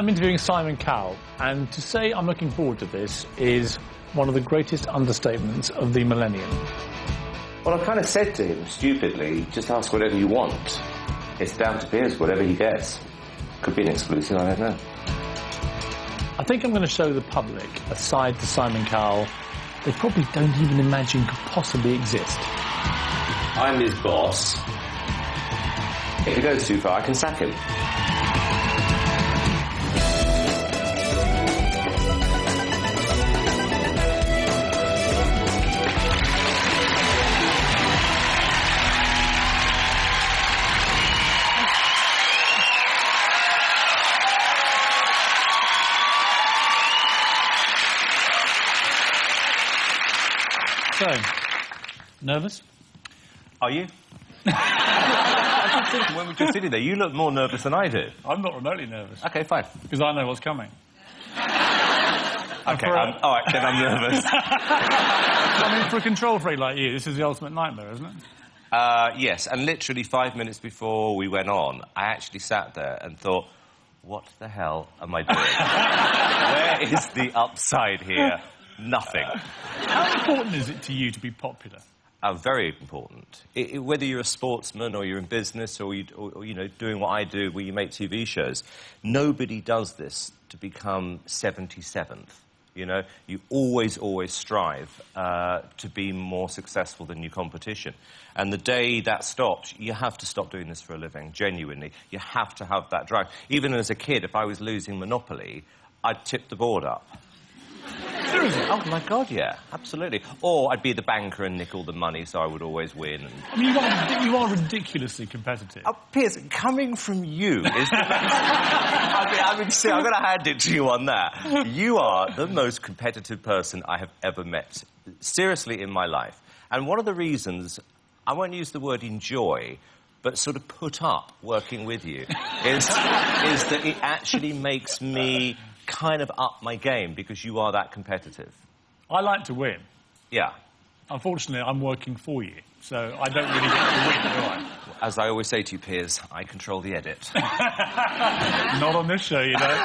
I'm interviewing Simon Cowell, and to say I'm looking forward to this is one of the greatest understatements of the millennium. Well, I kind of said to him, stupidly, just ask whatever you want. It's down to Piers, whatever he gets. Could be an exclusive, I don't know. I think I'm going to show the public a side to Simon Cowell they probably don't even imagine could possibly exist. I'm his boss. If he goes too far, I can sack him. So, nervous? Are you? I was thinking when we were just sitting there, you look more nervous than I do. I'm not remotely nervous. OK, fine. Because I know what's coming. OK, all right, then I'm nervous. I mean, for a control freak like you, this is the ultimate nightmare, isn't it? Yes, and literally 5 minutes before we went on, I actually sat there and thought, what the hell am I doing? Where is the upside here? Nothing. How important is it to you to be popular? Very important. Whether you're a sportsman or you're in business or, you know, doing what I do where you make TV shows, nobody does this to become 77th. You know, you always strive to be more successful than your competition. And the day that stops, you have to stop doing this for a living, genuinely. You have to have that drive. Even as a kid, if I was losing Monopoly, I'd tip the board up. Seriously? Oh, my God, yeah, absolutely. Or I'd be the banker and nick all the money, so I would always win. I mean, you are ridiculously competitive. Oh, Piers, coming from you is the most... I mean, see, I'm going to hand it to you on that. You are the most competitive person I have ever met, seriously, in my life. And one of the reasons, I won't use the word enjoy, but sort of put up working with you, is that it actually makes me kind of up my game because you are that competitive. I like to win. Yeah. Unfortunately, I'm working for you, so I don't really get to win, do I? As I always say to you, Piers, I control the edit. Not on this show, you know.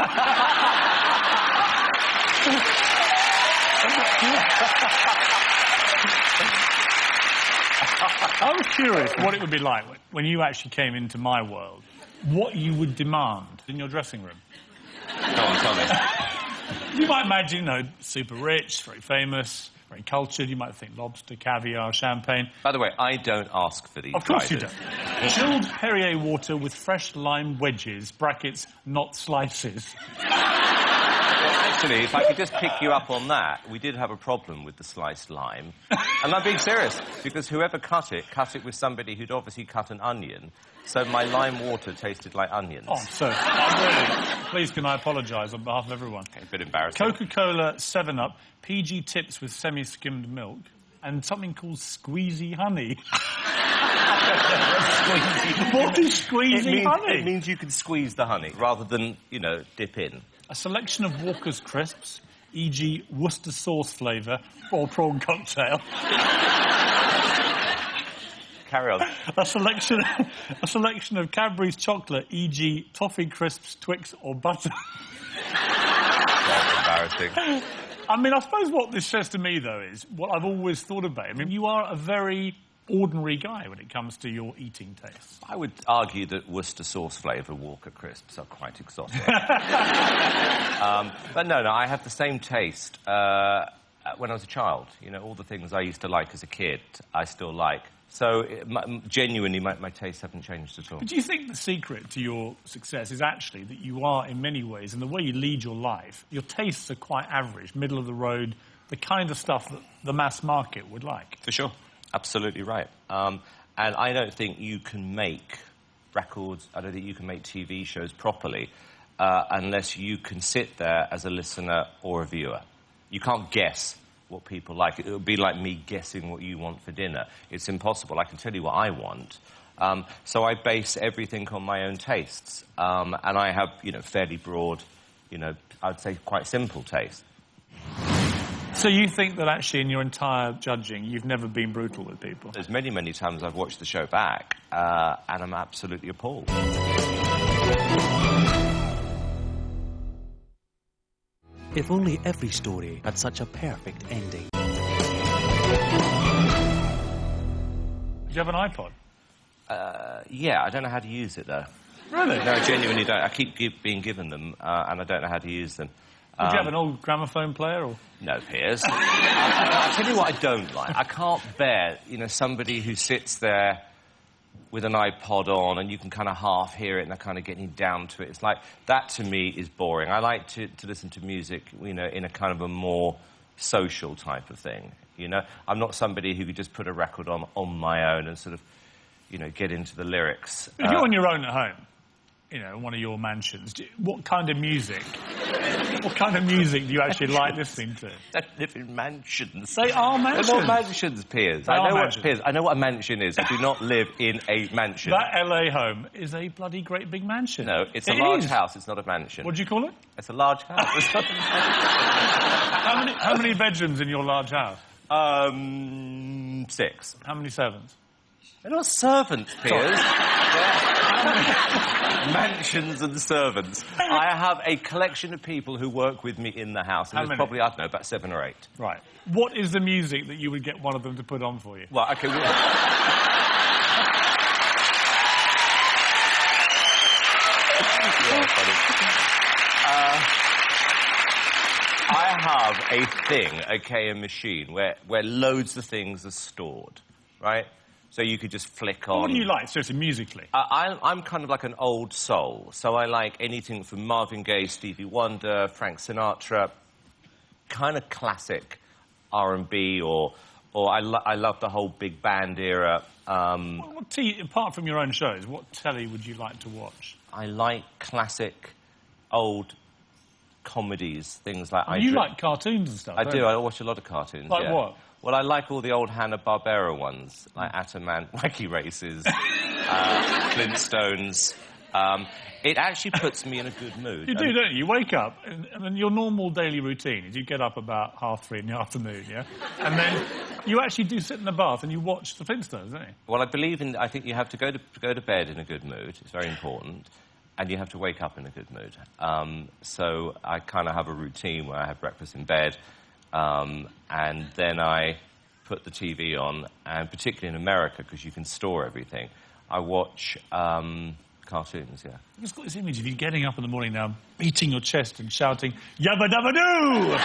I was curious what it would be like when you actually came into my world, what you would demand in your dressing room. Go on, tell me. You might imagine, you know, super rich, very famous, very cultured. You might think lobster, caviar, champagne. By the way, I don't ask for these. Of course you don't. Chilled Perrier water with fresh lime wedges, brackets, not slices. Well, actually, if I could just pick you up on that, we did have a problem with the sliced lime. And I'm being serious, because whoever cut it with somebody who'd obviously cut an onion, so my lime water tasted like onions. Oh, so, really, please can I apologise on behalf of everyone? Okay, a bit embarrassing. Coca-Cola 7-Up, PG Tips with semi-skimmed milk, and something called squeezy honey. What is squeezy honey? It means you can squeeze the honey, rather than, you know, dip in. A selection of Walker's crisps, e.g. Worcester sauce flavour or prawn cocktail. Carry on. A selection of Cadbury's chocolate, e.g. toffee crisps, Twix or butter. That's embarrassing. I mean, I suppose what this says to me, though, is what I've always thought about. I mean, you are a very ordinary guy when it comes to your eating tastes. I would argue that Worcester sauce flavour Walker crisps are quite exotic. But no, I have the same taste when I was a child. You know, all the things I used to like as a kid, I still like. So, genuinely, my tastes haven't changed at all. But do you think the secret to your success is actually that you are, in many ways, and the way you lead your life, your tastes are quite average, middle of the road, the kind of stuff that the mass market would like? For sure. Absolutely right. And I don't think you can make records, I don't think you can make TV shows properly unless you can sit there as a listener or a viewer. You can't guess what people like. It would be like me guessing what you want for dinner. It's impossible. I can tell you what I want. So I base everything on my own tastes. And I have, you know, fairly broad, you know, I'd say quite simple taste. So you think that actually in your entire judging, you've never been brutal with people? There's many, many times I've watched the show back, and I'm absolutely appalled. If only every story had such a perfect ending. Do you have an iPod? Yeah, I don't know how to use it, though. Really? No, I genuinely don't. I keep being given them, and I don't know how to use them. Would you have an old gramophone player? Or? No, Piers. I'll tell you what I don't like. I can't bear, somebody who sits there with an iPod on and you can kind of half hear it and they're kind of getting down to it. It's like, that to me is boring. I like to listen to music, in a kind of a more social type of thing, I'm not somebody who could just put a record on my own and sort of, get into the lyrics. If you're on your own at home, in one of your mansions, what kind of music do you actually like listening to? They live in mansions. They are mansions. They're not mansions, Piers. I know what a mansion is. I do not live in a mansion. That LA home is a bloody great big mansion. No, it's a large house. It's not a mansion. What do you call it? It's a large house. It's not a mansion. How many bedrooms in your large house? 6. How many servants? They're not servants, Piers. Mansions and servants. I have a collection of people who work with me in the house. And there's probably, I don't know, about 7 or 8. Right. What is the music that you would get one of them to put on for you? Well, OK, I have a thing, a machine, where loads of things are stored, right? So you could just flick on... What do you like, seriously, musically? I'm kind of like an old soul, so I like anything from Marvin Gaye, Stevie Wonder, Frank Sinatra, kind of classic R&B, or I love the whole big band era. Apart from your own shows, what telly would you like to watch? I like classic, old comedies, things like... You like cartoons and stuff, I do. I watch a lot of cartoons, Like what? Well, I like all the old Hanna-Barbera ones, like Ataman, Wacky Races, Flintstones. It actually puts me in a good mood. You do, don't you? You wake up, and then your normal daily routine is you get up about 3:30 in the afternoon, yeah? And then you actually do sit in the bath and you watch the Flintstones, don't you? Well, I think you have to go to bed in a good mood. It's very important. And you have to wake up in a good mood. So I kind of have a routine where I have breakfast in bed, and then I put the TV on, and particularly in America, because you can store everything, I watch cartoons, yeah. I've just got this image of you getting up in the morning now, beating your chest and shouting, "Yabba dabba doo!"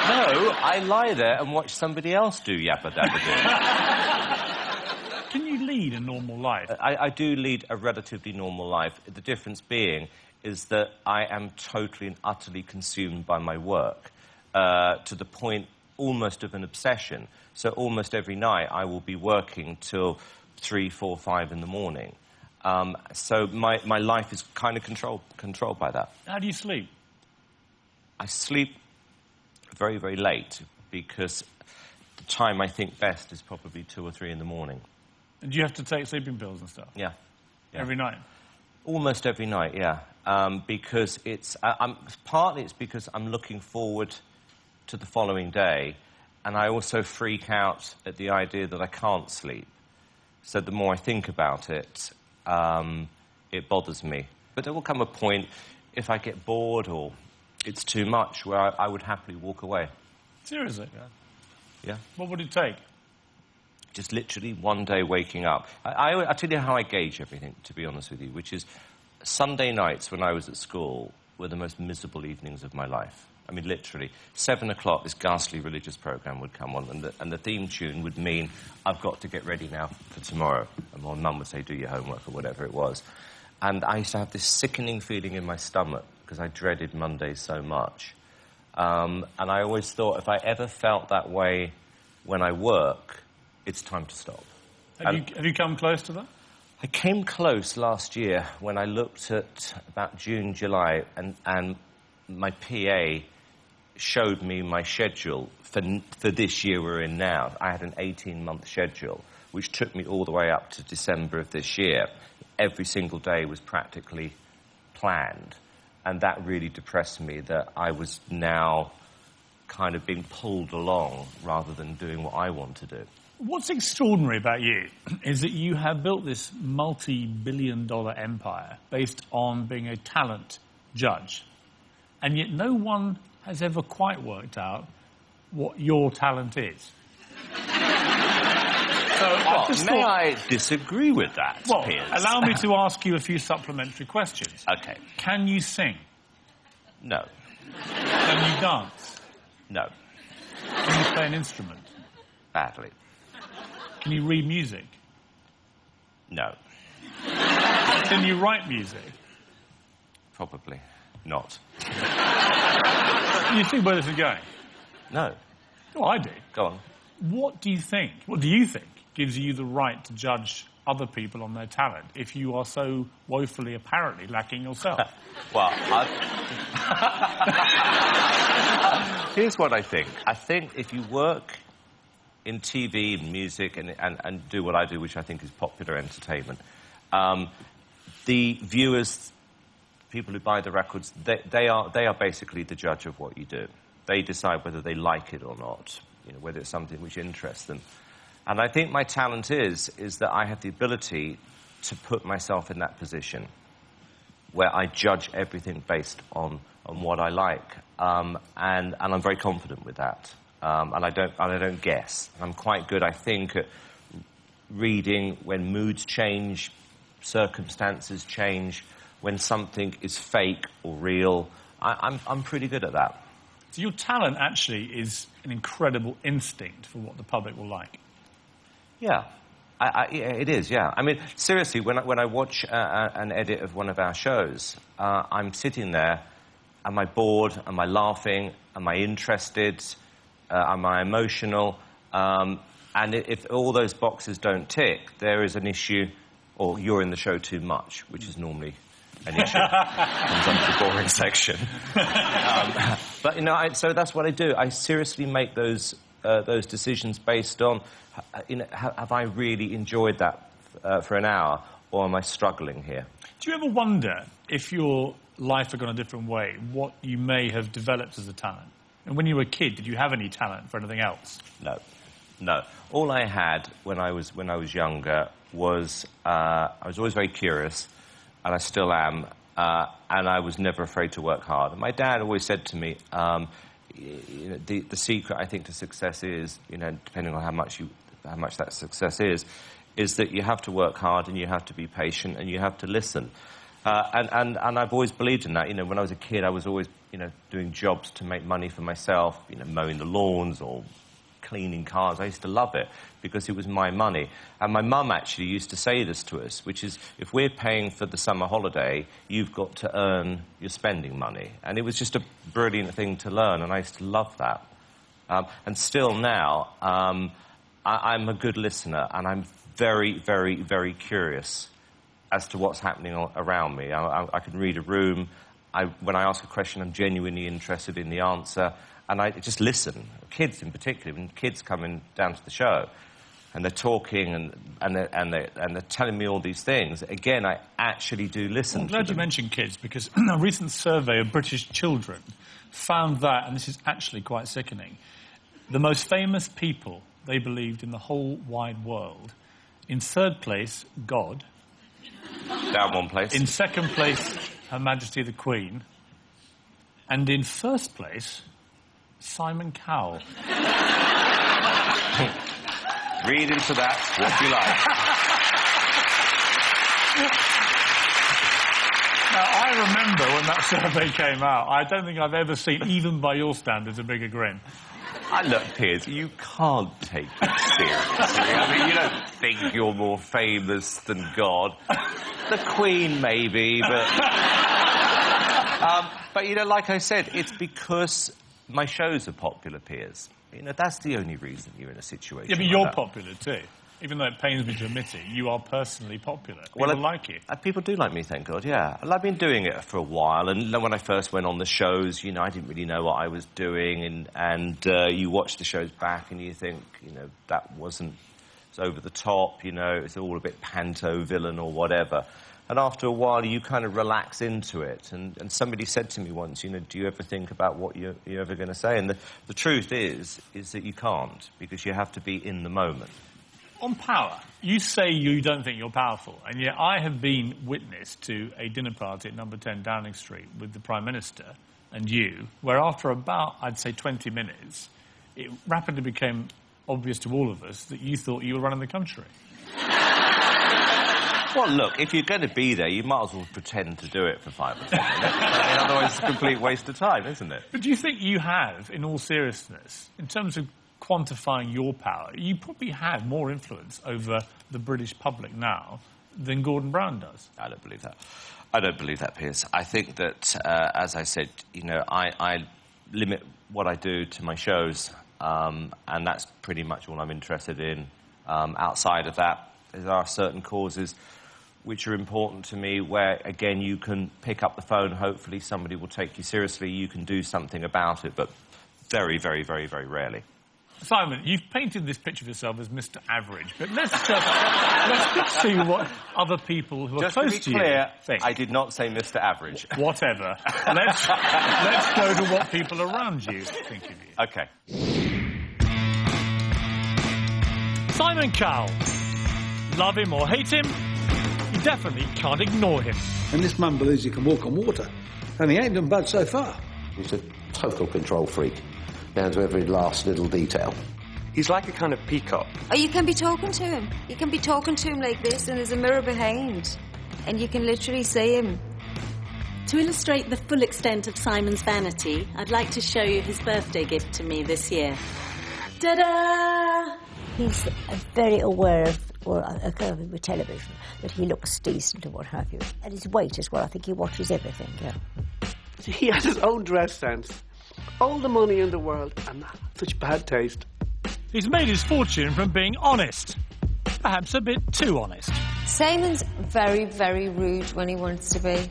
No, I lie there and watch somebody else do Yabba dabba doo. Can you lead a normal life? I do lead a relatively normal life. The difference being is that I am totally and utterly consumed by my work, to the point almost of an obsession. So almost every night I will be working till 3, 4, 5 in the morning. So my life is kind of controlled by that. How do you sleep? I sleep very, very late, because the time I think best is probably 2 or 3 in the morning. And do you have to take sleeping pills and stuff? Yeah. Every night? Almost every night, yeah. Because partly it's because I'm looking forward to the following day, and I also freak out at the idea that I can't sleep. So the more I think about it, it bothers me. But there will come a point, if I get bored or it's too much, where I would happily walk away. Seriously? Yeah. What would it take? Just literally one day waking up. I'll tell you how I gauge everything, to be honest with you, which is Sunday nights when I was at school were the most miserable evenings of my life. I mean, literally. 7 o'clock, this ghastly religious programme would come on, and the theme tune would mean I've got to get ready now for tomorrow. And my mum would say, do your homework, or whatever it was. And I used to have this sickening feeling in my stomach, because I dreaded Mondays so much. And I always thought if I ever felt that way when I work, it's time to stop. Have you come close to that? I came close last year when I looked at about June, July, and my PA showed me my schedule for this year we're in now. I had an 18-month schedule, which took me all the way up to December of this year. Every single day was practically planned, and that really depressed me, that I was now kind of being pulled along rather than doing what I want to do. What's extraordinary about you is that you have built this multi-billion-dollar empire based on being a talent judge. and yet no one has ever quite worked out what your talent is. I disagree with that, Well, Piers? allow me to ask you a few supplementary questions. OK. Can you sing? No. Can you dance? No. Can you play an instrument? Badly. Can you read music? No. Can you write music? Probably not. You think where this is going? No. Oh, I do. Go on. What do you think gives you the right to judge other people on their talent if you are so woefully, apparently, lacking yourself? Well, here's what I think. I think if you work in TV and music and do what I do, which I think is popular entertainment, the viewers, people who buy the records, they are basically the judge of what you do. They decide whether they like it or not, whether it's something which interests them. And I think my talent is that I have the ability to put myself in that position where I judge everything based on what I like. And I'm very confident with that. And I don't guess. I'm quite good, I think, at reading when moods change, circumstances change, when something is fake or real. I'm pretty good at that. So your talent actually is an incredible instinct for what the public will like. Yeah, it is, yeah. I mean, seriously, when I watch an edit of one of our shows, I'm sitting there, am I bored, am I laughing, am I interested, am I emotional? And if all those boxes don't tick, there is an issue, or you're in the show too much, which is normally an issue. Comes under the boring section. But, so that's what I do. I seriously make those decisions based on, have I really enjoyed that for an hour, or am I struggling here? Do you ever wonder if your life had gone a different way, what you may have developed as a talent? And when you were a kid, did you have any talent for anything else? No. All I had when I was younger was I was always very curious, and I still am, and I was never afraid to work hard. And my dad always said to me, the secret, I think, to success is, depending on how much that success is that you have to work hard and you have to be patient and you have to listen. And I've always believed in that. When I was a kid, I was always, doing jobs to make money for myself, mowing the lawns or cleaning cars. I used to love it because it was my money. And my mum actually used to say this to us, which is, if we're paying for the summer holiday, you've got to earn your spending money. And it was just a brilliant thing to learn, and I used to love that. And still now, I'm a good listener, and I'm very, very, very curious as to what's happening around me. I can read a room. When I ask a question, I'm genuinely interested in the answer. And I just listen. Kids in particular, when kids come in down to the show and they're talking and they're telling me all these things, again, I actually do listen. I'm glad you mentioned kids, because a recent survey of British children found that, and this is actually quite sickening, the most famous people they believed in the whole wide world. In third place, God. Down one place. In second place, Her Majesty the Queen. And in first place, Simon Cowell. Read into that what you like. Now, I remember when that survey came out, I don't think I've ever seen, even by your standards, a bigger grin. Look, Piers, you can't take it seriously. I mean, you don't think you're more famous than God. The Queen, maybe, but... but, like I said, it's because my shows are popular, Piers. That's the only reason you're in a situation. Yeah, but like you're that. Popular too. Even though it pains me to admit it, you are personally popular. People like you. People do like me, thank God, yeah. And I've been doing it for a while, and when I first went on the shows, I didn't really know what I was doing, and you watch the shows back and you think, that wasn't... It's over the top, it's all a bit panto villain or whatever. And after a while, you kind of relax into it. And somebody said to me once, do you ever think about what you're ever going to say? And the truth is that you can't, because you have to be in the moment. On power, you say you don't think you're powerful, and yet I have been witness to a dinner party at number 10 Downing Street with the Prime Minister, and you, where after about, I'd say, 20 minutes, it rapidly became obvious to all of us that you thought you were running the country. Well, look, if you're going to be there, you might as well pretend to do it for 5 or 10 minutes. I mean, otherwise it's a complete waste of time, isn't it? But do you think you have, in all seriousness, in terms of quantifying your power, you probably have more influence over the British public now than Gordon Brown does? I don't believe that. I don't believe that, Piers. I think that, as I said, you know, I limit what I do to my shows, and that's pretty much all I'm interested in. Outside of that, there are certain causes which are important to me where, again, you can pick up the phone, hopefully somebody will take you seriously, you can do something about it, but very, very, very, very rarely. Simon, you've painted this picture of yourself as Mr. Average, but let's see what other people who are Just close to be you clear, think. I did not say Mr. Average. Whatever. Let's go to what people around you think of you. OK. Simon Cowell. Love him or hate him, you definitely can't ignore him. And this man believes he can walk on water, and he ain't done bad so far. He's a total control freak, down to every last little detail. He's like a kind of peacock. Oh, you can be talking to him. You can be talking to him like this, and there's a mirror behind, and you can literally see him. To illustrate the full extent of Simon's vanity, I'd like to show you his birthday gift to me this year. Ta-da! He's very aware of, with television, that he looks decent and what have you. And his weight as well. I think he watches everything, yeah. He has his own dress sense. All the money in the world and such bad taste. He's made his fortune from being honest. Perhaps a bit too honest. Simon's very, very rude when he wants to be.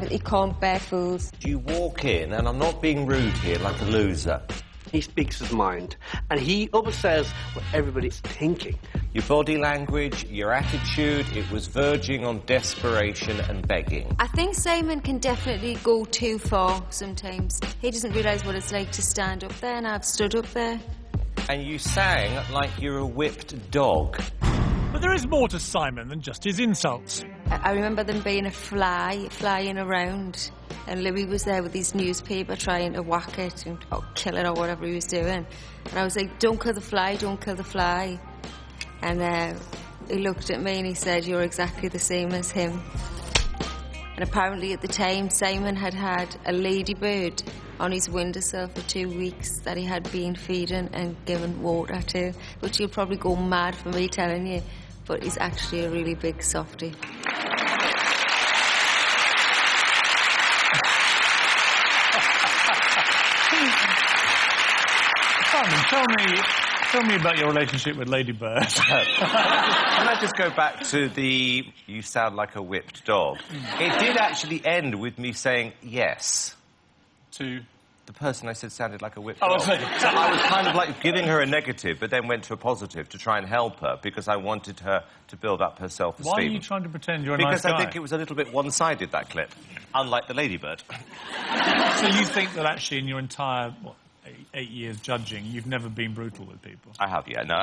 He can't bear fools. You walk in, and I'm not being rude here, like a loser. He speaks his mind, and he oversays what everybody's thinking. Your body language, your attitude, it was verging on desperation and begging. I think Simon can definitely go too far sometimes. He doesn't realise what it's like to stand up there, and I've stood up there. And you sang like you're a whipped dog. But there is more to Simon than just his insults. I remember them being a fly flying around, and Louis was there with his newspaper trying to whack it and kill it or whatever he was doing. And I was like, don't kill the fly, don't kill the fly. And he looked at me and he said, you're exactly the same as him. And apparently at the time, Simon had had a ladybird on his windowsill for 2 weeks that he had been feeding and given water to, which you'll probably go mad for me telling you, but he's actually a really big softie. Simon, tell me about your relationship with Lady Bird. Can I just go back to the you sound like a whipped dog? It did actually end with me saying yes. To the person I said sounded like a whipped Oh, dog. okay. So I was kind of like giving her a negative, but then went to a positive to try and help her because I wanted her to build up her self-esteem. Why are you trying to pretend you're a nice Because guy? I think it was a little bit one-sided, that clip. Unlike the ladybird. So you think that actually in your entire, 8 years judging, you've never been brutal with people? I have, yeah. No,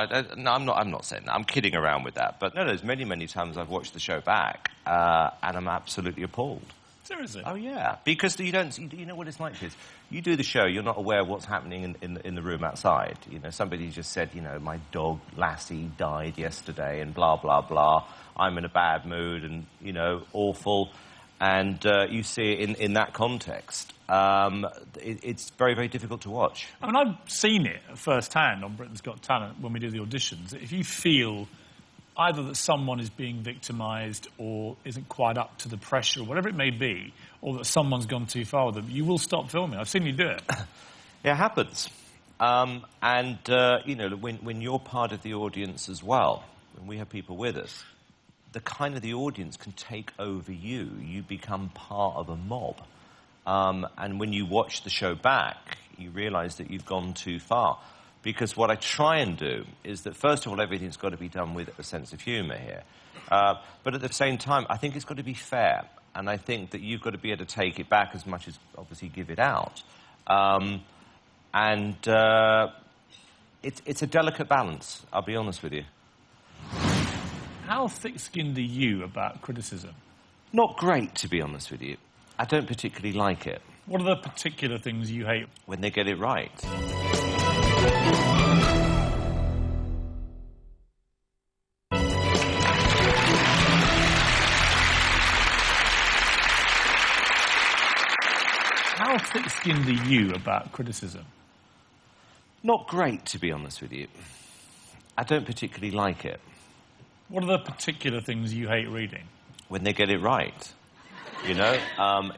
I'm not saying that. I'm kidding around with that. But no, there's many, many times I've watched the show back, and I'm absolutely appalled. Seriously? Oh, yeah. Because you know what it's like, Piers? You do the show, you're not aware of what's happening in the room outside. You know, somebody just said, you know, my dog, Lassie, died yesterday, and blah, blah, blah. I'm in a bad mood, and, you know, awful. And you see it in that context. It's very, very difficult to watch. I mean, I've seen it firsthand on Britain's Got Talent when we do the auditions. If you feel either that someone is being victimised or isn't quite up to the pressure, or whatever it may be, or that someone's gone too far with them, you will stop filming. I've seen you do it. It happens. You know, when you're part of the audience as well, when we have people with us, the kind of the audience can take over you. You become part of a mob. And when you watch the show back, you realise that you've gone too far. Because what I try and do is that, first of all, everything's got to be done with a sense of humour here. But at the same time, I think it's got to be fair. And I think that you've got to be able to take it back as much as, obviously, give it out. It's a delicate balance, I'll be honest with you. How thick-skinned are you about criticism? Not great, to be honest with you. I don't particularly like it. What are the particular things you hate? When they get it right. How thick-skinned are you about criticism? Not great, to be honest with you. I don't particularly like it. What are the particular things you hate reading? When they get it right. You know,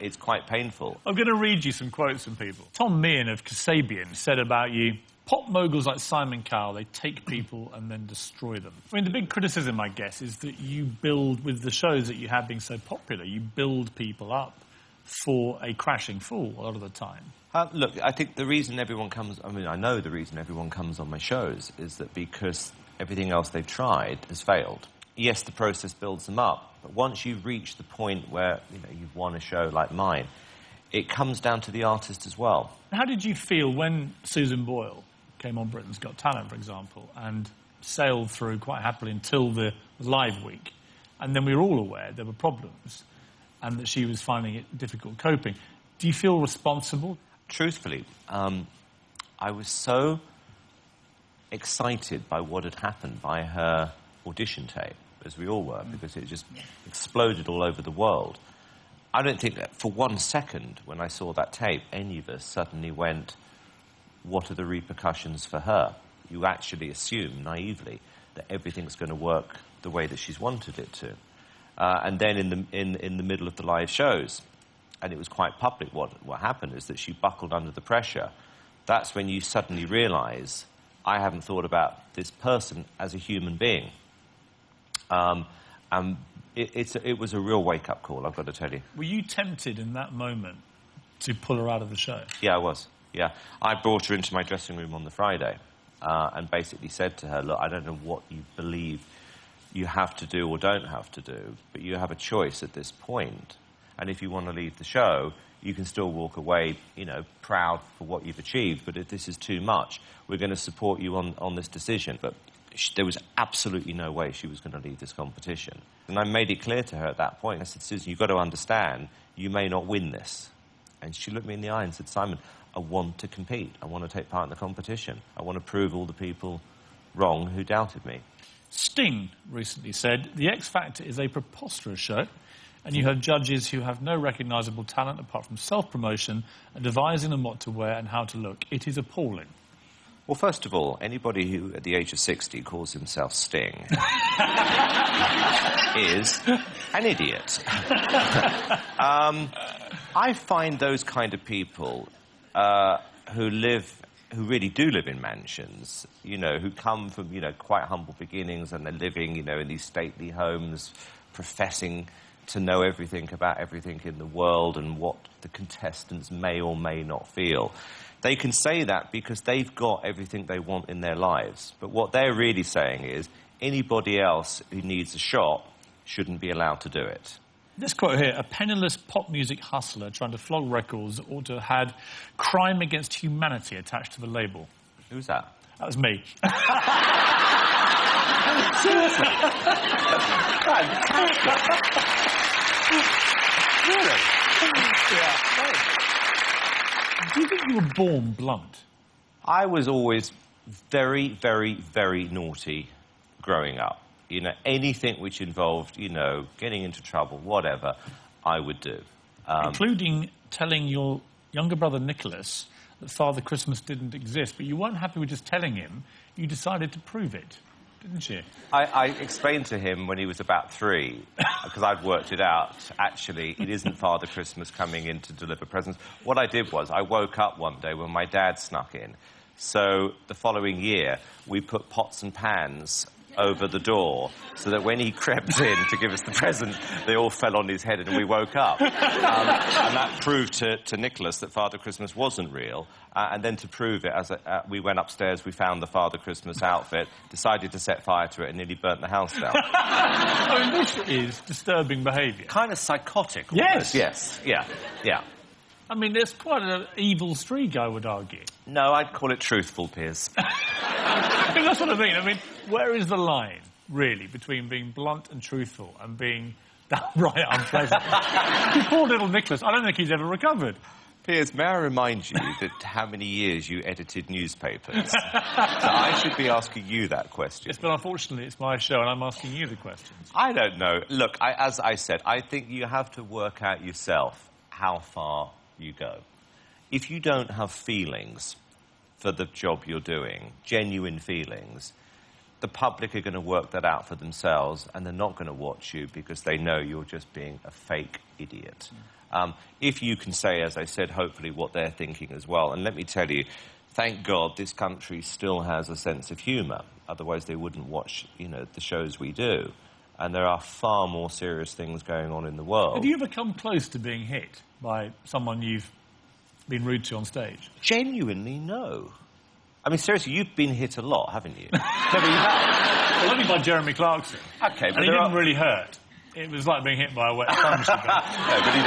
it's quite painful. I'm going to read you some quotes from people. Tom Meehan of Kasabian said about you, pop moguls like Simon Cowell, they take people and then destroy them. I mean, the big criticism, I guess, is that you build, with the shows that you have being so popular, you build people up for a crashing fall a lot of the time. Look, I think the reason everyone comes... I mean, I know the reason everyone comes on my shows is that because everything else they've tried has failed. Yes, the process builds them up, but once you've reached the point where, you know, you've won a show like mine, it comes down to the artist as well. How did you feel when Susan Boyle came on Britain's Got Talent, for example, and sailed through quite happily until the live week, and then we were all aware there were problems and that she was finding it difficult coping? Do you feel responsible? Truthfully, I was so excited by what had happened by her audition tape, as we all were, because it just exploded all over the world. I don't think that for 1 second, when I saw that tape, any of us suddenly went, what are the repercussions for her? You actually assume, naively, that everything's going to work the way that she's wanted it to. And then in the middle of the live shows, and it was quite public, what happened is that she buckled under the pressure. That's when you suddenly realise, I haven't thought about this person as a human being. And it was a real wake-up call, I've got to tell you. Were you tempted in that moment to pull her out of the show? Yeah, I was, yeah. I brought her into my dressing room on the Friday and basically said to her, look, I don't know what you believe you have to do or don't have to do, but you have a choice at this point. And if you want to leave the show, you can still walk away, you know, proud for what you've achieved, but if this is too much, we're going to support you on this decision. But there was absolutely no way she was going to leave this competition. And I made it clear to her at that point. I said, Susan, you've got to understand, you may not win this. And she looked me in the eye and said, Simon, I want to compete. I want to take part in the competition. I want to prove all the people wrong who doubted me. Sting recently said, the X Factor is a preposterous show, and you have judges who have no recognisable talent apart from self-promotion and devising them what to wear and how to look. It is appalling. Well, first of all, anybody who, at the age of 60, calls himself Sting is an idiot. I find those kind of people who really do live in mansions, you know, who come from, you know, quite humble beginnings and they're living, you know, in these stately homes, professing to know everything about everything in the world and what the contestants may or may not feel. They can say that because they've got everything they want in their lives. But what they're really saying is anybody else who needs a shot shouldn't be allowed to do it. This quote here, a penniless pop music hustler trying to flog records ought to have had crime against humanity attached to the label. Who's that? That was me. Seriously? Really? Yeah. Do you think you were born blunt? I was always very, very, very naughty growing up. You know, anything which involved, you know, getting into trouble, whatever, I would do. Including telling your younger brother Nicholas that Father Christmas didn't exist, but you weren't happy with just telling him. You decided to prove it, didn't you? I explained to him when he was about 3, because I'd worked it out, actually, it isn't Father Christmas coming in to deliver presents. What I did was I woke up one day when my dad snuck in. So the following year, we put pots and pans over the door so that when he crept in to give us the present, they all fell on his head and we woke up. And that proved to Nicholas that Father Christmas wasn't real. And then to prove it, we went upstairs, we found the Father Christmas outfit, decided to set fire to it and nearly burnt the house down. I mean, this is disturbing behaviour. Kind of psychotic. Yes. Yes, yeah, yeah. I mean, there's quite an evil streak, I would argue. No, I'd call it truthful, Piers. That's what I mean. I mean, where is the line, really, between being blunt and truthful and being downright unpleasant? Poor little Nicholas, I don't think he's ever recovered. Piers, may I remind you that how many years you edited newspapers? So I should be asking you that question. Yes, but unfortunately it's my show and I'm asking you the questions. I don't know. Look, as I said, I think you have to work out yourself how far you go. If you don't have feelings for the job you're doing, genuine feelings, the public are going to work that out for themselves and they're not going to watch you because they know you're just being a fake idiot. If you can say, as I said, hopefully what they're thinking as well, and let me tell you, thank God this country still has a sense of humour. Otherwise they wouldn't watch, the shows we do. And there are far more serious things going on in the world. Have you ever come close to being hit by someone you've been rude to on stage? Genuinely, no. I mean, seriously, you've been hit a lot, haven't you? No, but you have. Well, only by Jeremy Clarkson. Okay, but and he didn't really hurt. It was like being hit by a wet sponge. No, but he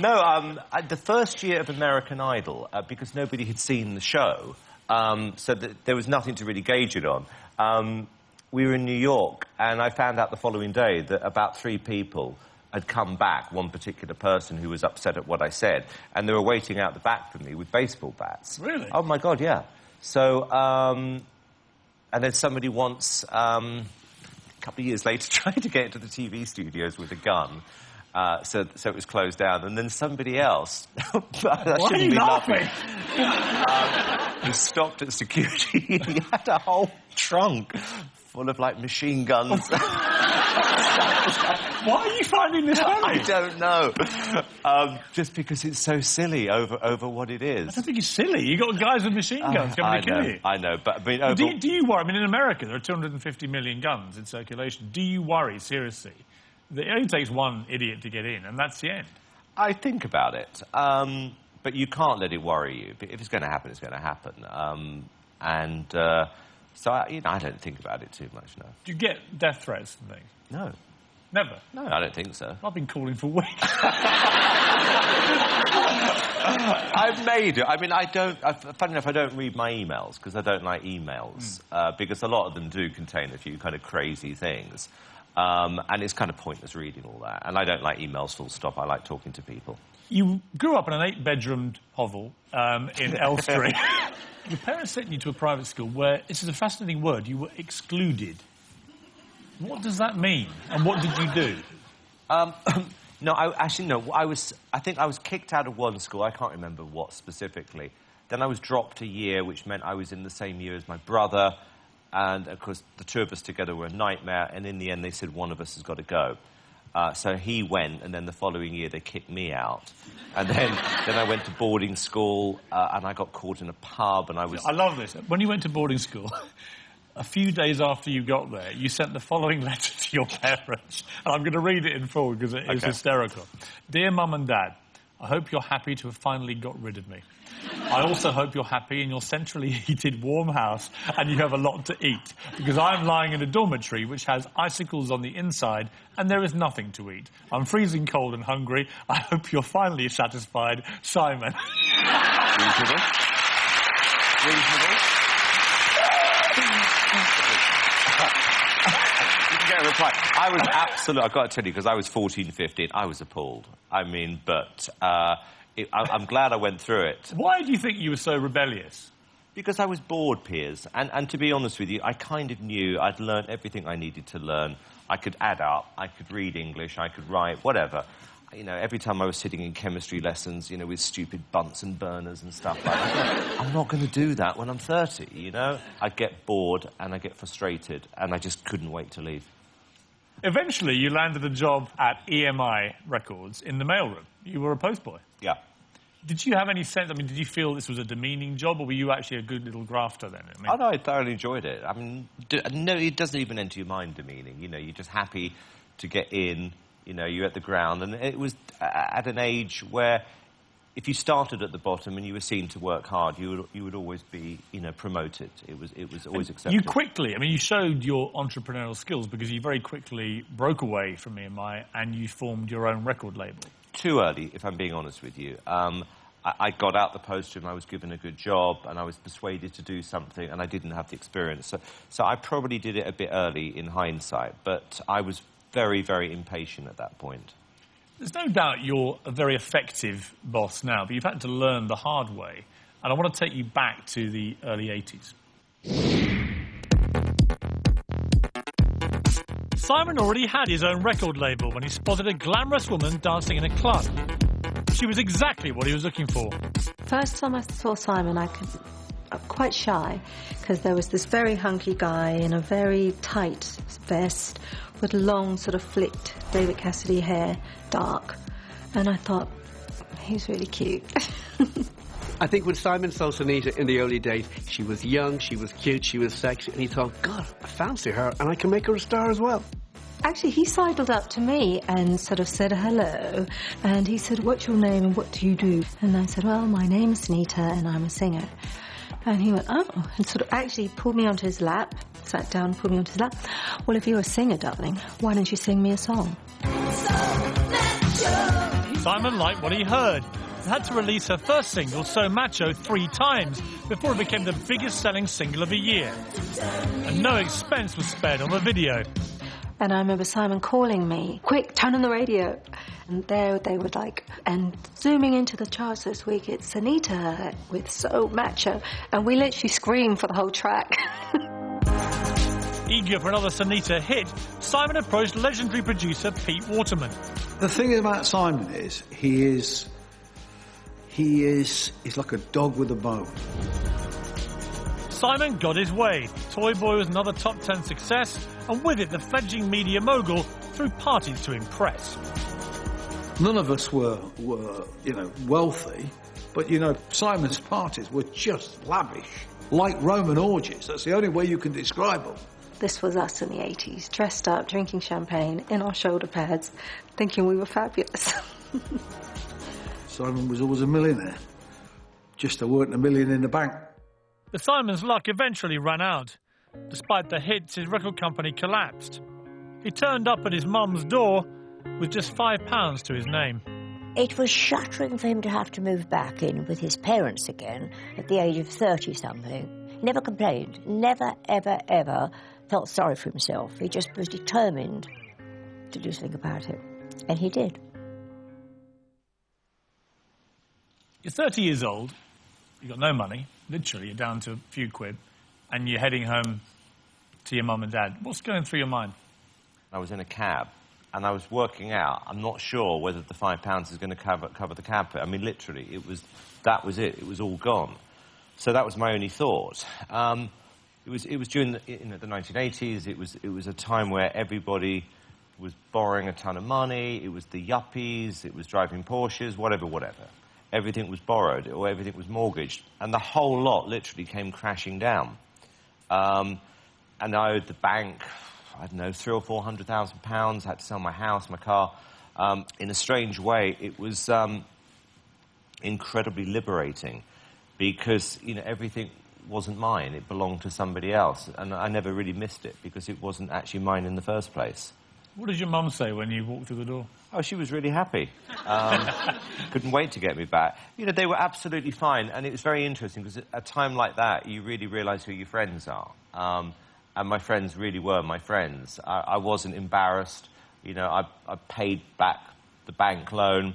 did. The first year of American Idol, because nobody had seen the show, so there was nothing to really gauge it on, we were in New York, and I found out the following day that about 3 people had come back, one particular person who was upset at what I said, and they were waiting out the back for me with baseball bats. Really? Oh, my God, yeah. So, and then somebody once, a couple of years later, tried to get into the TV studios with a gun. So it was closed down. And then somebody else... Why are you laughing? He stopped at security. He had a whole trunk full of, machine guns. Why are you finding this funny? I don't know. Just because it's so silly over what it is. I don't think it's silly. You've got guys with machine guns coming to kill you. I know, but... do you worry? I mean, in America, there are 250 million guns in circulation. Do you worry, seriously? It only takes one idiot to get in, and that's the end. I think about it. But you can't let it worry you. If it's going to happen, it's going to happen. So I don't think about it too much, no. Do you get death threats and things? No. Never? No, I don't think so. I've been calling for weeks. I've made it. I mean, funny enough, I don't read my emails, because I don't like emails, because a lot of them do contain a few kind of crazy things. And it's kind of pointless reading all that. And I don't like emails full stop. I like talking to people. You grew up in an 8-bedroomed hovel in Elstree. Your parents sent you to a private school where, this is a fascinating word, you were excluded. What does that mean? And what did you do? No, I think I was kicked out of one school. I can't remember what specifically. Then I was dropped a year, which meant I was in the same year as my brother. And, of course, the 2 of us together were a nightmare. And in the end, they said one of us has got to go. So he went, and then the following year they kicked me out. And then I went to boarding school, and I got caught in a pub, and I was... I love this. When you went to boarding school, a few days after you got there, you sent the following letter to your parents. And I'm going to read it in full, because it is hysterical. Dear Mum and Dad, I hope you're happy to have finally got rid of me. I also hope you're happy in your centrally heated warm house and you have a lot to eat, because I'm lying in a dormitory which has icicles on the inside and there is nothing to eat. I'm freezing cold and hungry. I hope you're finally satisfied, Simon. Reasonable. You can get a reply. I was absolutely... I've got to tell you, because I was 14, 15, I was appalled. I mean, but... I'm glad I went through it. Why do you think you were so rebellious? Because I was bored, Piers. And to be honest with you, I kind of knew I'd learned everything I needed to learn. I could add up, I could read English, I could write, whatever. Every time I was sitting in chemistry lessons, with stupid Bunsen burners and stuff like that, I'm not going to do that when I'm 30, I'd get bored and I'd get frustrated and I just couldn't wait to leave. Eventually, you landed a job at EMI Records in the mailroom. You were a postboy. Yeah. Did you have any sense, did you feel this was a demeaning job, or were you actually a good little grafter then? Oh, no, I thoroughly enjoyed it. No, it doesn't even enter your mind demeaning. You're just happy to get in, you're at the ground. And it was at an age where if you started at the bottom and you were seen to work hard, you would always be, promoted. It was always accepted. You quickly, you showed your entrepreneurial skills because you very quickly broke away from EMI and you formed your own record label. Too early, if I'm being honest with you. I got out the post and I was given a good job and I was persuaded to do something and I didn't have the experience. So I probably did it a bit early in hindsight, but I was very, very impatient at that point. There's no doubt you're a very effective boss now, but you've had to learn the hard way. And I want to take you back to the early 80s. Simon already had his own record label when he spotted a glamorous woman dancing in a club. She was exactly what he was looking for. First time I saw Simon, I'm quite shy, because there was this very hunky guy in a very tight vest with long, sort of flicked David Cassidy hair, dark. And I thought, he's really cute. I think when Simon saw Sunita in the early days, she was young, she was cute, she was sexy, and he thought, God, I fancy her, and I can make her a star as well. Actually, he sidled up to me and sort of said hello, and he said, what's your name and what do you do? And I said, well, my name's Sunita and I'm a singer. And he went, oh, and sort of actually pulled me onto his lap, sat down, pulled me onto his lap. Well, if you're a singer, darling, why don't you sing me a song? Simon liked what he heard. He had to release her first single, So Macho, 3 times before it became the biggest selling single of the year. And no expense was spared on the video. And I remember Simon calling me, quick, turn on the radio. And there they were like, and zooming into the charts this week, it's Sunita with So Macho. And we literally screamed for the whole track. Eager for another Sunita hit, Simon approached legendary producer Pete Waterman. The thing about Simon is, he's like a dog with a bone. Simon got his way. Toy Boy was another top 10 success, and with it, the fledgling media mogul threw parties to impress. None of us were wealthy, but, Simon's parties were just lavish, like Roman orgies. That's the only way you can describe them. This was us in the 80s, dressed up, drinking champagne, in our shoulder pads, thinking we were fabulous. Simon was always a millionaire. Just there weren't a million in the bank. But Simon's luck eventually ran out. Despite the hits, his record company collapsed. He turned up at his mum's door with just £5 to his name. It was shattering for him to have to move back in with his parents again at the age of 30-something. He never complained, never, ever, ever felt sorry for himself. He just was determined to do something about it. And he did. You're 30 years old, you've got no money, literally, you're down to a few quid, and you're heading home to your mum and dad. What's going through your mind? I was in a cab, and I was working out. I'm not sure whether the £5 is going to cover the cab fare. I mean, literally, that was it. It was all gone. So that was my only thought. It was during the 1980s. It was a time where everybody was borrowing a ton of money. It was the yuppies. It was driving Porsches, whatever. Everything was borrowed or everything was mortgaged, and the whole lot literally came crashing down. And I owed the bank, I don't know, £300,000 or £400,000. I had to sell my house, my car. In a strange way, it was incredibly liberating because everything wasn't mine. It belonged to somebody else, and I never really missed it because it wasn't actually mine in the first place. What did your mum say when you walked through the door? Oh, she was really happy. Couldn't wait to get me back. They were absolutely fine, and it was very interesting because at a time like that, you really realise who your friends are. And my friends really were my friends. I wasn't embarrassed. I paid back the bank loan,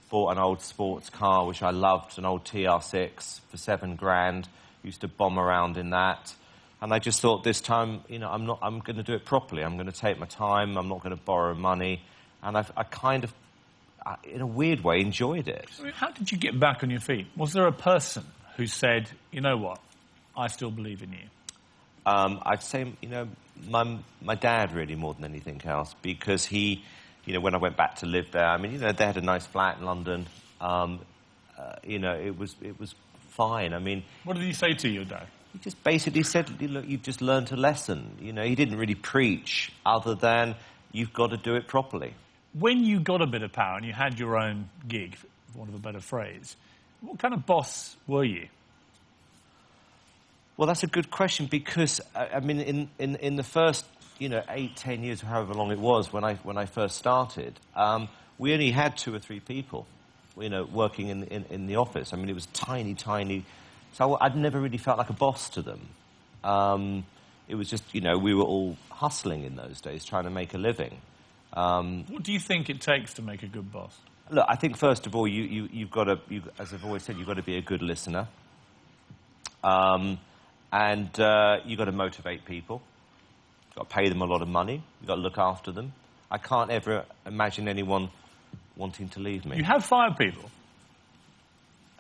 bought an old sports car, which I loved, an old TR6 for £7,000. Used to bomb around in that. And I just thought this time, I'm going to do it properly. I'm going to take my time. I'm not going to borrow money. And I kind of, in a weird way, enjoyed it. How did you get back on your feet? Was there a person who said, you know what, I still believe in you? I'd say, my dad really more than anything else, because he, when I went back to live there, they had a nice flat in London. It was fine. What did he say to you, Dad? He just basically said, look, you've just learned a lesson. He didn't really preach other than you've got to do it properly. When you got a bit of power and you had your own gig, for want of a better phrase, what kind of boss were you? Well, that's a good question because, in the first, 8-10 years, or however long it was when I first started, we only had 2 or 3 people, working in the office. It was tiny. So I'd never really felt like a boss to them. It was just, we were all hustling in those days, trying to make a living. What do you think it takes to make a good boss? Look, I think first of all, you've got to, as I've always said, you've got to be a good listener. And you've got to motivate people. You've got to pay them a lot of money. You've got to look after them. I can't ever imagine anyone wanting to leave me. You have fired people.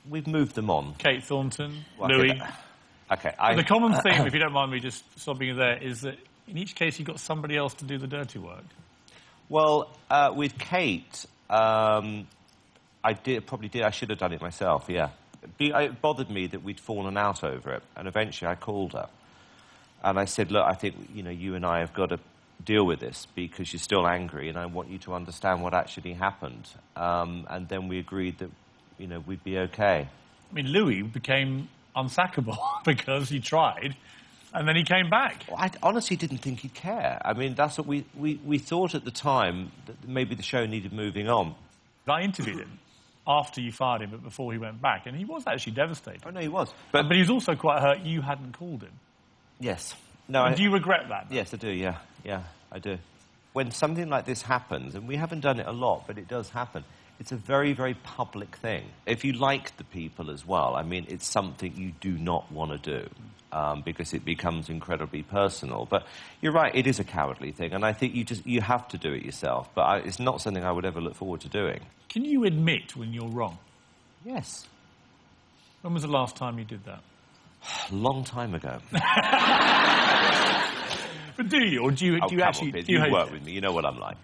We've moved them on. Kate Thornton, Louis. Okay. The common theme, if you don't mind me just stopping you there, is that in each case you've got somebody else to do the dirty work. Well, with Kate, I should have done it myself, yeah. It bothered me that we'd fallen out over it, and eventually I called her. And I said, look, I think, you and I have got to deal with this because you're still angry and I want you to understand what actually happened. And then we agreed that, we'd be okay. I mean, Louis became unsackable because he tried and then he came back. Well, I honestly didn't think he'd care. I mean, that's what we thought at the time, that maybe the show needed moving on. I interviewed him after you fired him, but before he went back, and he was actually devastated. Oh, no, he was. But he was also quite hurt you hadn't called him. Yes. No. Do you regret that? Yes, I do, yeah. Yeah, I do. When something like this happens, and we haven't done it a lot, but it does happen, it's a very, very public thing. If you like the people as well, I mean, it's something you do not want to do because it becomes incredibly personal. But you're right, it is a cowardly thing, and I think you have to do it yourself. But it's not something I would ever look forward to doing. Can you admit when you're wrong? Yes. When was the last time you did that? A long time ago. But do you, or do you actually? Do you work with me? You know what I'm like.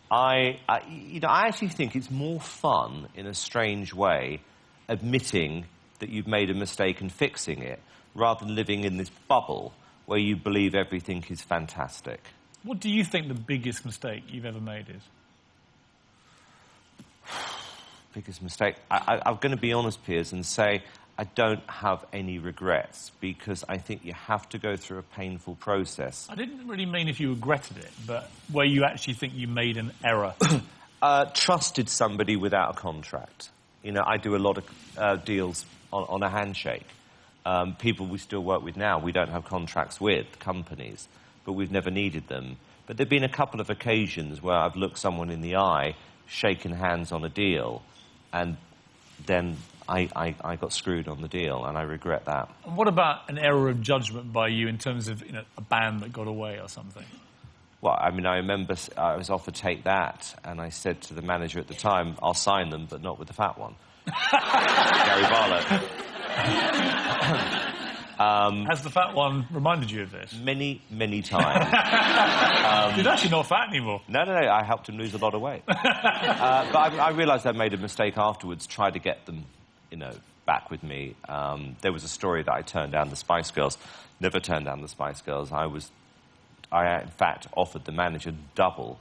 I actually think it's more fun, in a strange way, admitting that you've made a mistake and fixing it, rather than living in this bubble where you believe everything is fantastic. What do you think the biggest mistake you've ever made is? Biggest mistake? I'm going to be honest, Piers, and say I don't have any regrets, because I think you have to go through a painful process. I didn't really mean if you regretted it, but where you actually think you made an error. Trusted somebody without a contract. I do a lot of deals on a handshake. People we still work with now, we don't have contracts with, companies, but we've never needed them. But there have been a couple of occasions where I've looked someone in the eye, shaken hands on a deal, and then I got screwed on the deal, and I regret that. And what about an error of judgment by you in terms of a band that got away or something? Well, I mean, I remember I was offered Take That, and I said to the manager at the time, I'll sign them, but not with the fat one. Gary Barlow. Has the fat one reminded you of this? Many, many times. He's actually not fat anymore. No, I helped him lose a lot of weight. But I realised I made a mistake afterwards, tried to get them, back with me. There was a story that I turned down the Spice Girls. Never turned down the Spice Girls. I, in fact, offered the manager double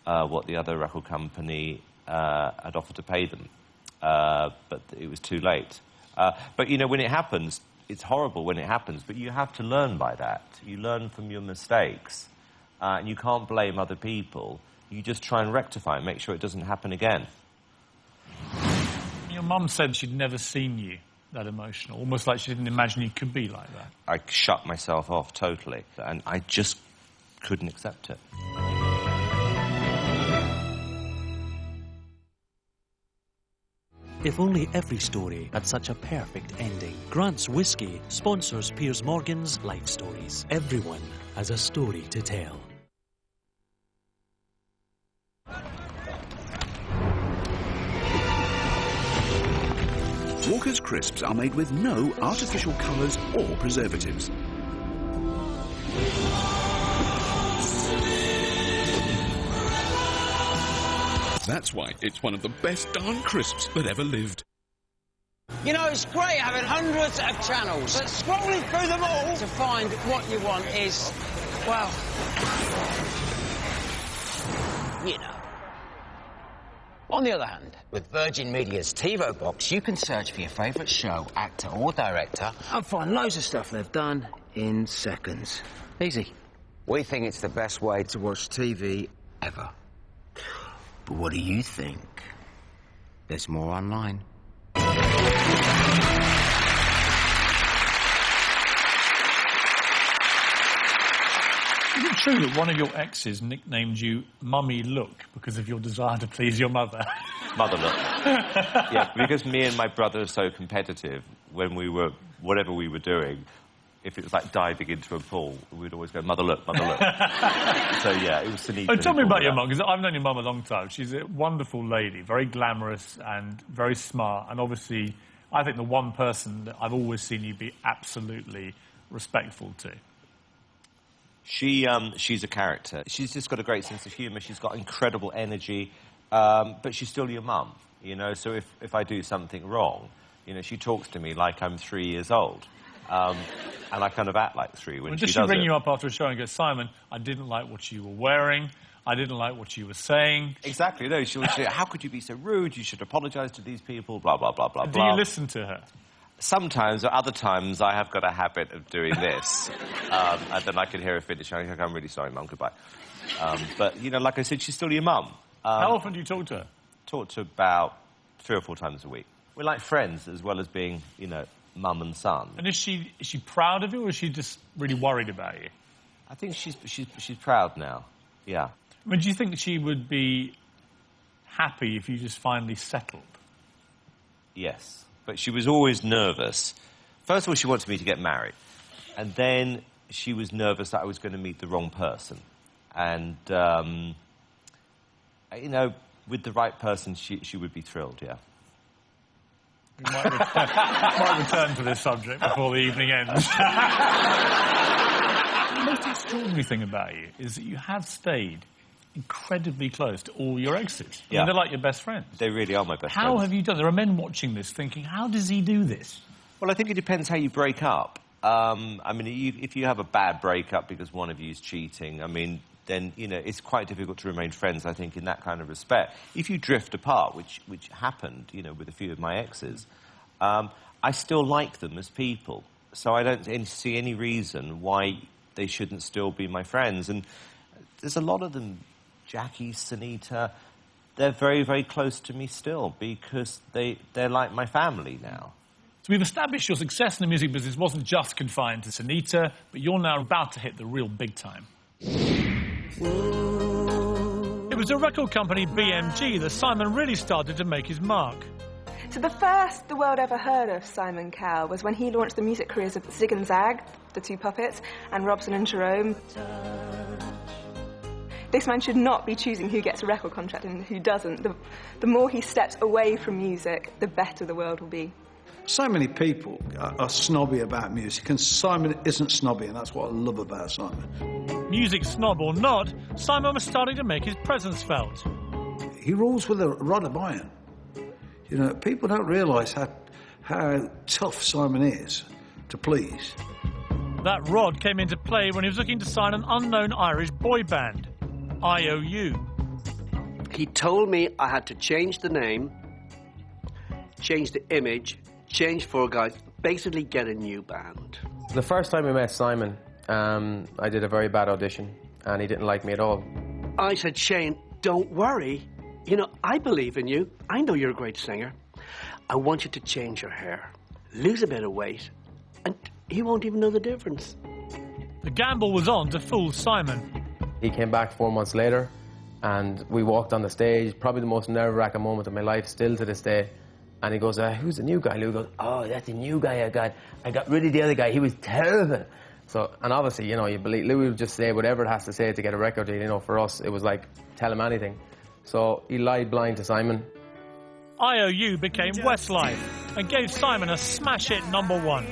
what the other record company had offered to pay them. But it was too late. But, when it happens, it's horrible when it happens, but you have to learn by that. You learn from your mistakes, and you can't blame other people. You just try and rectify it, make sure it doesn't happen again. Your mum said she'd never seen you that emotional, almost like she didn't imagine you could be like that. I shut myself off totally, and I just couldn't accept it. If only every story had such a perfect ending. Grant's Whiskey sponsors Piers Morgan's Life Stories. Everyone has a story to tell. Walker's crisps are made with no artificial colours or preservatives. That's why it's one of the best darn crisps that ever lived. It's great having hundreds of channels, but scrolling through them all to find what you want is, well, On the other hand, with Virgin Media's TiVo box, you can search for your favourite show, actor or director and find loads of stuff they've done in seconds. Easy. We think it's the best way to watch TV ever. But what do you think? There's more online. Is it true that one of your exes nicknamed you Mummy Look because of your desire to please your mother? Mother Look. Yeah, because me and my brother are so competitive, when we were, whatever we were doing, if it was like diving into a pool, we'd always go, Mother Look, Mother Look. So, yeah, it was Sunita. Oh, tell me about your mum, because I've known your mum a long time. She's a wonderful lady, very glamorous and very smart, and obviously, I think the one person that I've always seen you be absolutely respectful to. She's a character. She's just got a great sense of humour. She's got incredible energy, but she's still your mum, you know. So if I do something wrong, you know, she talks to me like I'm 3 years old. And I kind of act like 3 when she does it. Does she ring you up after a show and go, Simon, I didn't like what you were wearing, I didn't like what you were saying? Exactly, no, she'll say, how could you be so rude, you should apologise to these people, blah, blah, blah, blah, Do blah. you listen to her? Sometimes, or other times, I have got a habit of doing this. And then I can hear her finish, I go, I'm really sorry, Mum, goodbye. But, you know, like I said, she's still your mum. How often do you talk to her? Talk to her about 3 or 4 times a week. We're like friends, as well as being, you know, mum and son. And is she proud of you, or is she just really worried about you? I think she's proud now, yeah. I mean, do you think she would be happy if you just finally settled? Yes, but she was always nervous. First of all, she wanted me to get married, and then she was nervous that I was going to meet the wrong person. And, you know, with the right person, she would be thrilled, yeah. We might return to this subject before the evening ends. The most extraordinary thing about you is that you have stayed incredibly close to all your exes. Yeah. I mean, they're like your best friends. They really are my best friends. How have you done? There are men watching this thinking, how does he do this? Well, I think it depends how you break up. I mean, if you have a bad breakup because one of you is cheating, I mean, then, you know, it's quite difficult to remain friends, I think, in that kind of respect. If you drift apart, which happened, you know, with a few of my exes, I still like them as people. So I don't see any reason why they shouldn't still be my friends. And there's a lot of them, Jackie, Sunita, they're very, very close to me still because they're like my family now. So we've established your success in the music business wasn't just confined to Sunita, but you're now about to hit the real big time. It was a record company, BMG, that Simon really started to make his mark. So the first the world ever heard of Simon Cowell was when he launched the music careers of Zig and Zag, the 2 puppets, and Robson and Jerome. This man should not be choosing who gets a record contract and who doesn't. The more he steps away from music, the better the world will be. So many people are snobby about music, and Simon isn't snobby, and that's what I love about Simon. Music snob or not, Simon was starting to make his presence felt. He rules with a rod of iron. You know, people don't realise how tough Simon is to please. That rod came into play when he was looking to sign an unknown Irish boy band, IOU. He told me I had to change the name, change the image, change 4 guys, basically get a new band. The first time I met Simon, I did a very bad audition, and he didn't like me at all. I said, Shane, don't worry. You know, I believe in you. I know you're a great singer. I want you to change your hair, lose a bit of weight, and he won't even know the difference. The gamble was on to fool Simon. He came back 4 months later, and we walked on the stage, probably the most nerve-wracking moment of my life, still to this day. And he goes, who's the new guy? Lou goes, oh, that's the new guy I got. I got rid of the other guy. He was terrible. So, and obviously, you know, you believe Louis would just say whatever it has to say to get a record deal. You know, for us, it was like, tell him anything. So he lied blind to Simon. IOU became Westlife and gave Simon a smash hit #1.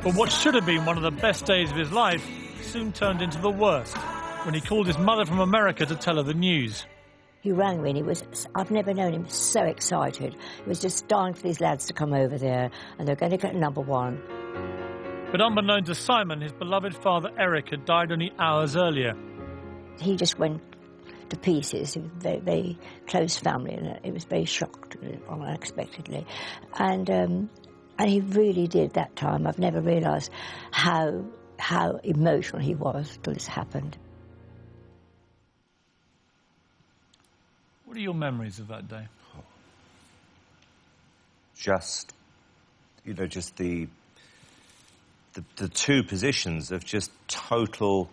But what should have been one of the best days of his life soon turned into the worst when he called his mother from America to tell her the news. He rang me and I've never known him so excited. He was just dying for these lads to come over there and they're going to get #1. But unbeknown to Simon, his beloved father Eric had died only hours earlier. He just went to pieces. He was a very, very close family and it was very shocked unexpectedly. And he really did that time. I've never realised how emotional he was till this happened. What are your memories of that day? Just, you know, just the the two positions of just total,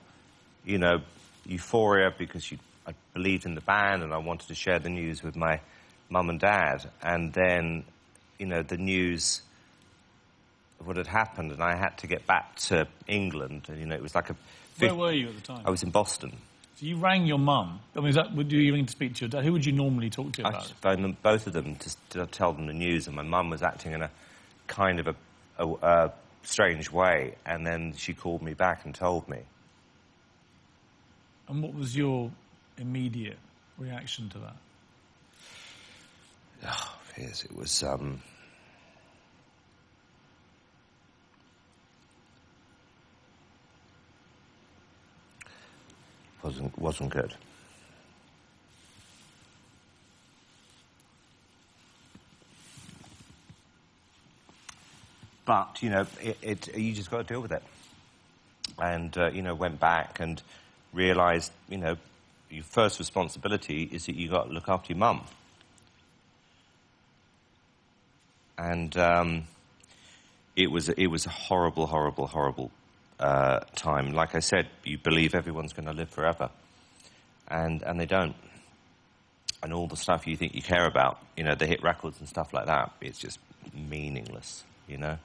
you know, euphoria because I believed in the band and I wanted to share the news with my mum and dad, and then, you know, the news of what had happened, and I had to get back to England, and, you know, it was like a... Where were you at the time? I was in Boston. So you rang your mum. I mean, would you ring to speak to your dad? Who would you normally talk to about it? I phoned them, both of them, to tell them the news, and my mum was acting in a kind of a strange way, and then she called me back and told me. And what was your immediate reaction to that? Oh, Piers, it was, wasn't good. But, you know, you just got to deal with it. And, you know, went back and realised, you know, your first responsibility is that you got to look after your mum. And it was a horrible, horrible, horrible time. Like I said, you believe everyone's going to live forever. And they don't. And all the stuff you think you care about, you know, the hit records and stuff like that, it's just meaningless, you know?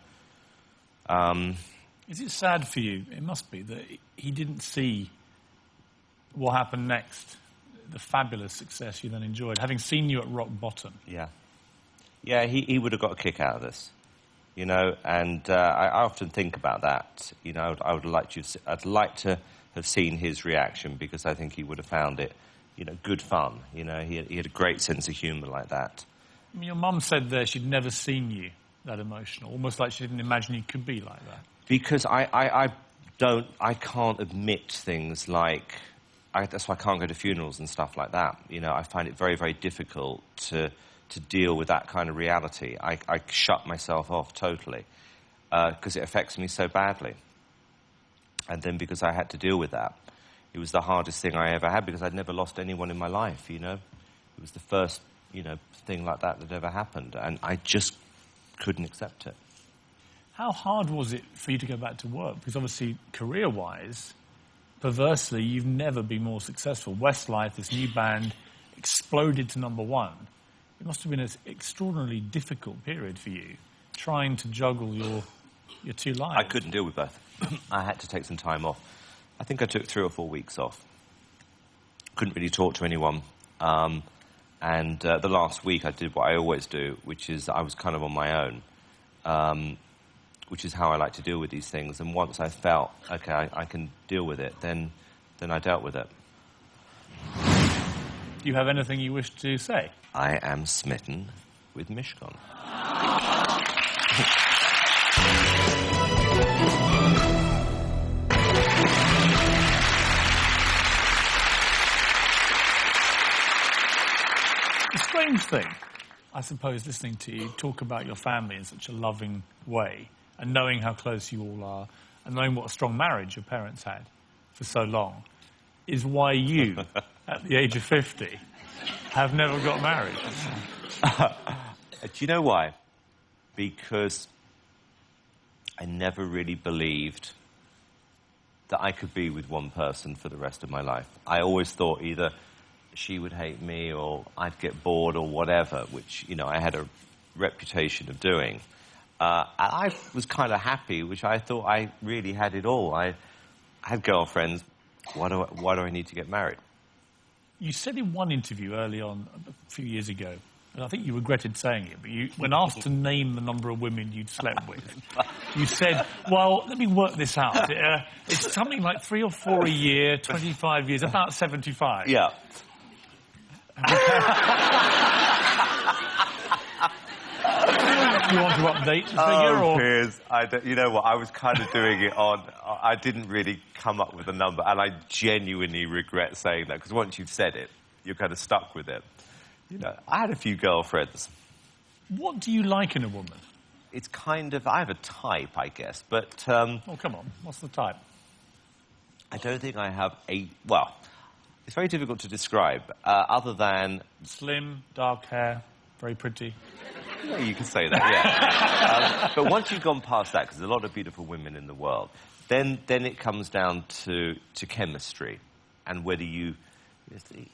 Is it sad for you? It must be that he didn't see what happened next, the fabulous success you then enjoyed, having seen you at rock bottom. Yeah. Yeah, he would have got a kick out of this, you know, and I often think about that. You know, I'd like to have seen his reaction, because I think he would have found it, you know, good fun. You know, he had a great sense of humour like that. I mean, your mum said there she'd never seen you that emotional, almost like she didn't imagine you could be like that. Because I can't admit things like, that's why I can't go to funerals and stuff like that. You know, I find it very, very difficult to deal with that kind of reality. I shut myself off totally because it affects me so badly. And then because I had to deal with that, it was the hardest thing I ever had, because I'd never lost anyone in my life, you know. It was the first, you know, thing like that ever happened, and I just couldn't accept it. How hard was it for you to go back to work? Because obviously, career-wise, perversely, you've never been more successful. Westlife, this new band, exploded to #1. It must have been an extraordinarily difficult period for you, trying to juggle your two lives. I couldn't deal with both. I had to take some time off. I think I took 3 or 4 weeks off. Couldn't really talk to anyone. And the last week I did what I always do, which is I was kind of on my own, which is how I like to deal with these things. And once I felt, okay, I can deal with it, then I dealt with it. Do you have anything you wish to say? I am smitten with Mishcon. The strange thing, I suppose, listening to you talk about your family in such a loving way, and knowing how close you all are, and knowing what a strong marriage your parents had for so long, is why you, at the age of 50, have never got married. Do you know why? Because I never really believed that I could be with one person for the rest of my life. I always thought either she would hate me or I'd get bored or whatever, which, you know, I had a reputation of doing. And I was kind of happy, which I thought I really had it all. I had girlfriends. Why do I need to get married? You said in one interview early on, a few years ago, and I think you regretted saying it, but when asked to name the number of women you'd slept with, you said, well, let me work this out. It's something like 3 or 4 a year, 25 years, about 75. Yeah. Do you want to update the figure? Oh, Piers, you know what, I was kind of doing it on... I didn't really come up with a number, and I genuinely regret saying that, because once you've said it, you're kind of stuck with it. You know, I had a few girlfriends. What do you like in a woman? It's kind of... I have a type, I guess, but... oh, come on. What's the type? I don't think I have a... Well, it's very difficult to describe, other than... Slim, dark hair, very pretty. Yeah, you can say that, yeah. But once you've gone past that, because there's a lot of beautiful women in the world, then it comes down to chemistry and whether you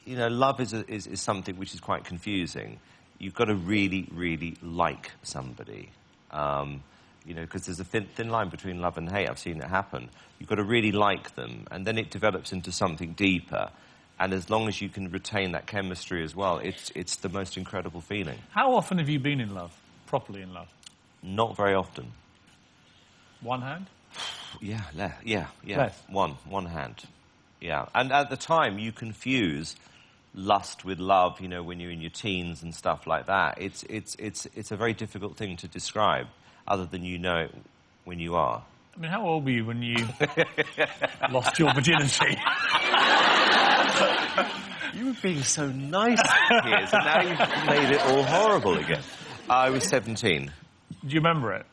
know, love is something which is quite confusing. You've got to really, really like somebody. You know, because there's a thin line between love and hate. I've seen it happen. You've got to really like them, and then it develops into something deeper. And as long as you can retain that chemistry as well, it's the most incredible feeling. How often have you been in love, properly in love? Not very often. One hand? Yeah. Less? One hand. Yeah. And at the time, you confuse lust with love, you know, when you're in your teens and stuff like that. It's a very difficult thing to describe, other than you know it when you are. I mean, how old were you when you lost your virginity? You were being so nice, Piers, and now you've made it all horrible again. I was 17. Do you remember it?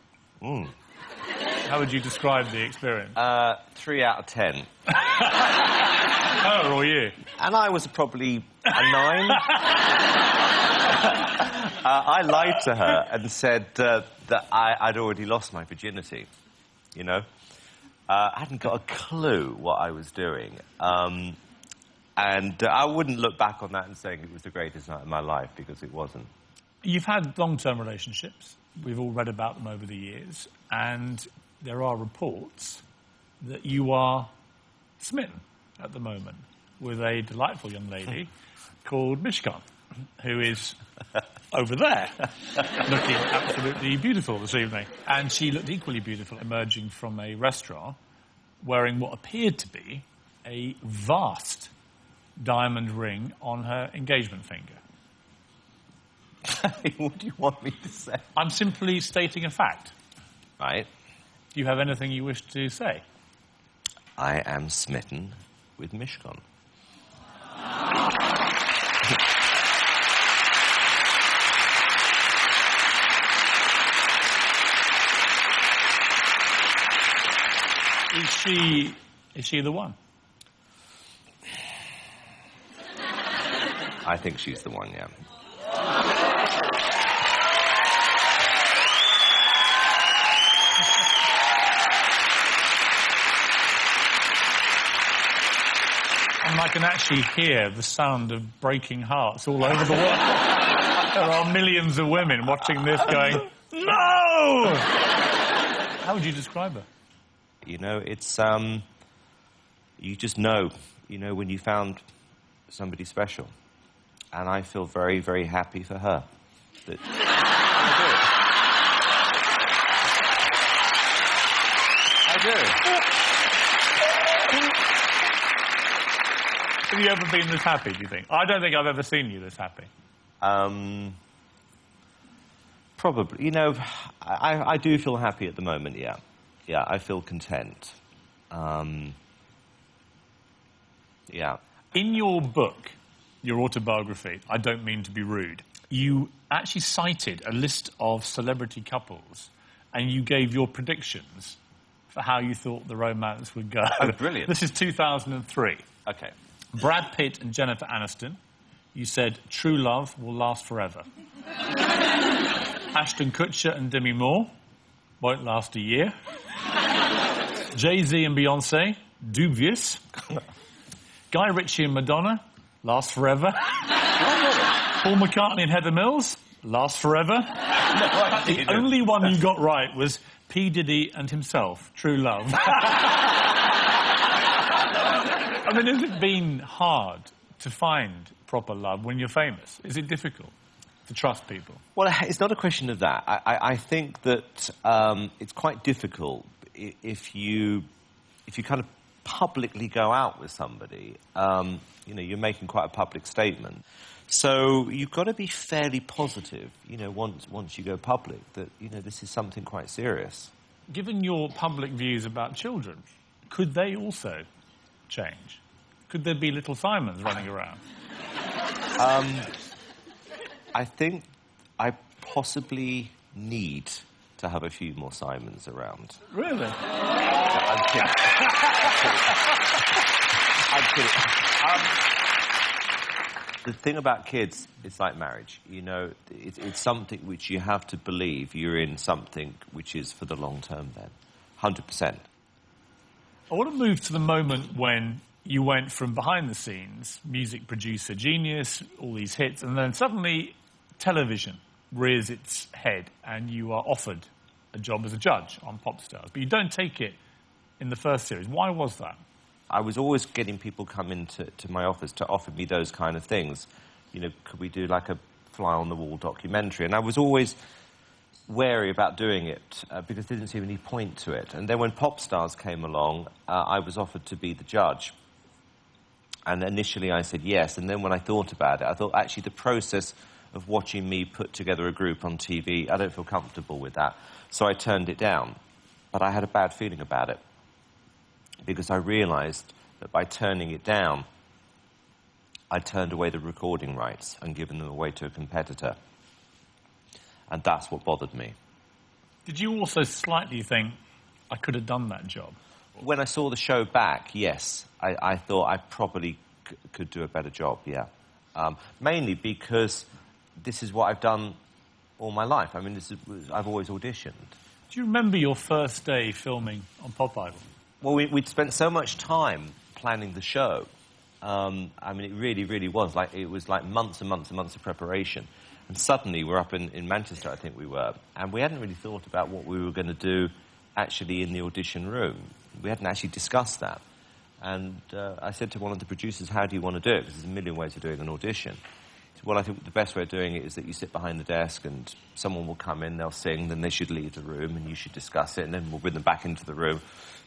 Mm. How would you describe the experience? 3 out of 10. Her or you? And I was probably a 9. I lied to her and said that I'd already lost my virginity, you know. I hadn't got a clue what I was doing. And I wouldn't look back on that and saying it was the greatest night of my life, because it wasn't. You've had long-term relationships. We've all read about them over the years. And there are reports that you are smitten at the moment with a delightful young lady called Mishkan, who is over there, looking absolutely beautiful this evening. And she looked equally beautiful emerging from a restaurant, wearing what appeared to be a vast diamond ring on her engagement finger. What do you want me to say? I'm simply stating a fact. Right. Do you have anything you wish to say? I am smitten with Mishkan. Is she the one? I think she's the one, yeah. And I can actually hear the sound of breaking hearts all over the world. There are millions of women watching this going, no! How would you describe her? You know, it's, you just know, you know, when you found somebody special. And I feel very, very happy for her. That I do. Have you ever been this happy, do you think? I don't think I've ever seen you this happy. Probably. You know, I do feel happy at the moment, yeah. Yeah, I feel content. Yeah. In your book, your autobiography, I don't mean to be rude, you actually cited a list of celebrity couples and you gave your predictions for how you thought the romance would go. Oh, brilliant. This is 2003. Okay. Brad Pitt and Jennifer Aniston. You said true love will last forever. Ashton Kutcher and Demi Moore won't last a year. Jay-Z and Beyonce, dubious. Guy Ritchie and Madonna, last forever. Paul McCartney and Heather Mills, last forever. The only one you got right was P. Diddy and himself, true love. I mean, has it been hard to find proper love when you're famous? Is it difficult to trust people? Well, it's not a question of that. I think that it's quite difficult if you kind of publicly go out with somebody. You know, you're making quite a public statement. So you've got to be fairly positive, you know, once you go public, that, you know, this is something quite serious. Given your public views about children, could they also change? Could there be little Simons running around? I think I possibly need to have a few more Simons around. Really? I'm kidding. I'm kidding. the thing about kids, it's like marriage. You know, it's something which you have to believe you're in something which is for the long term then. 100%. I want to move to the moment when you went from behind the scenes, music producer genius, all these hits, and then suddenly television rears its head and you are offered a job as a judge on Pop Stars. But you don't take it in the first series. Why was that? I was always getting people come into my office to offer me those kind of things. You know, could we do like a fly-on-the-wall documentary? And I was always wary about doing it because there didn't seem any point to it. And then when Pop Stars came along, I was offered to be the judge. And initially I said yes, and then when I thought about it, I thought actually the process of watching me put together a group on TV, I don't feel comfortable with that. So I turned it down. But I had a bad feeling about it, because I realised that by turning it down, I turned away the recording rights and given them away to a competitor. And that's what bothered me. Did you also slightly think, I could have done that job? When I saw the show back, yes. I thought I probably could do a better job, yeah. Mainly because this is what I've done all my life. I mean, I've always auditioned. Do you remember your first day filming on Pop Idol? Well, we'd spent so much time planning the show. I mean, it really, really was. It was like months and months and months of preparation. And suddenly we're up in Manchester, I think we were, and we hadn't really thought about what we were going to do actually in the audition room. We hadn't actually discussed that. And I said to one of the producers, how do you want to do it? Because there's a million ways of doing an audition. He said, well, I think the best way of doing it is that you sit behind the desk and someone will come in, they'll sing, then they should leave the room and you should discuss it, and then we'll bring them back into the room.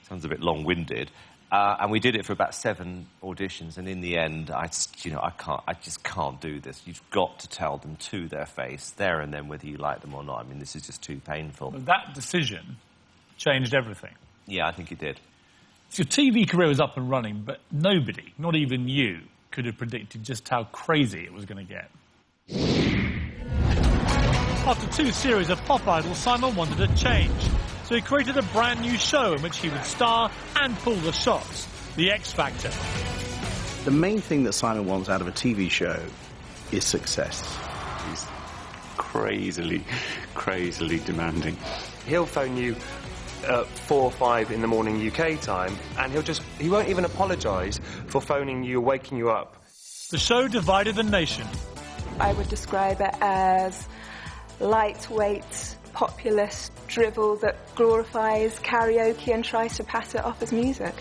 Sounds a bit long-winded. And we did it for about 7 auditions, and in the end, I just can't do this. You've got to tell them to their face, there and then, whether you like them or not. I mean, this is just too painful. But that decision changed everything. Yeah, I think it did. So your TV career was up and running, but nobody, not even you, could have predicted just how crazy it was going to get. After 2 series of Pop Idol, Simon wanted a change. So he created a brand new show in which he would star and pull the shots, The X Factor. The main thing that Simon wants out of a TV show is success. He's crazily demanding. He'll phone you at 4 or 5 in the morning UK time, and he won't even apologise for phoning you, waking you up. The show divided the nation. I would describe it as lightweight, populist drivel that glorifies karaoke and tries to pass it off as music.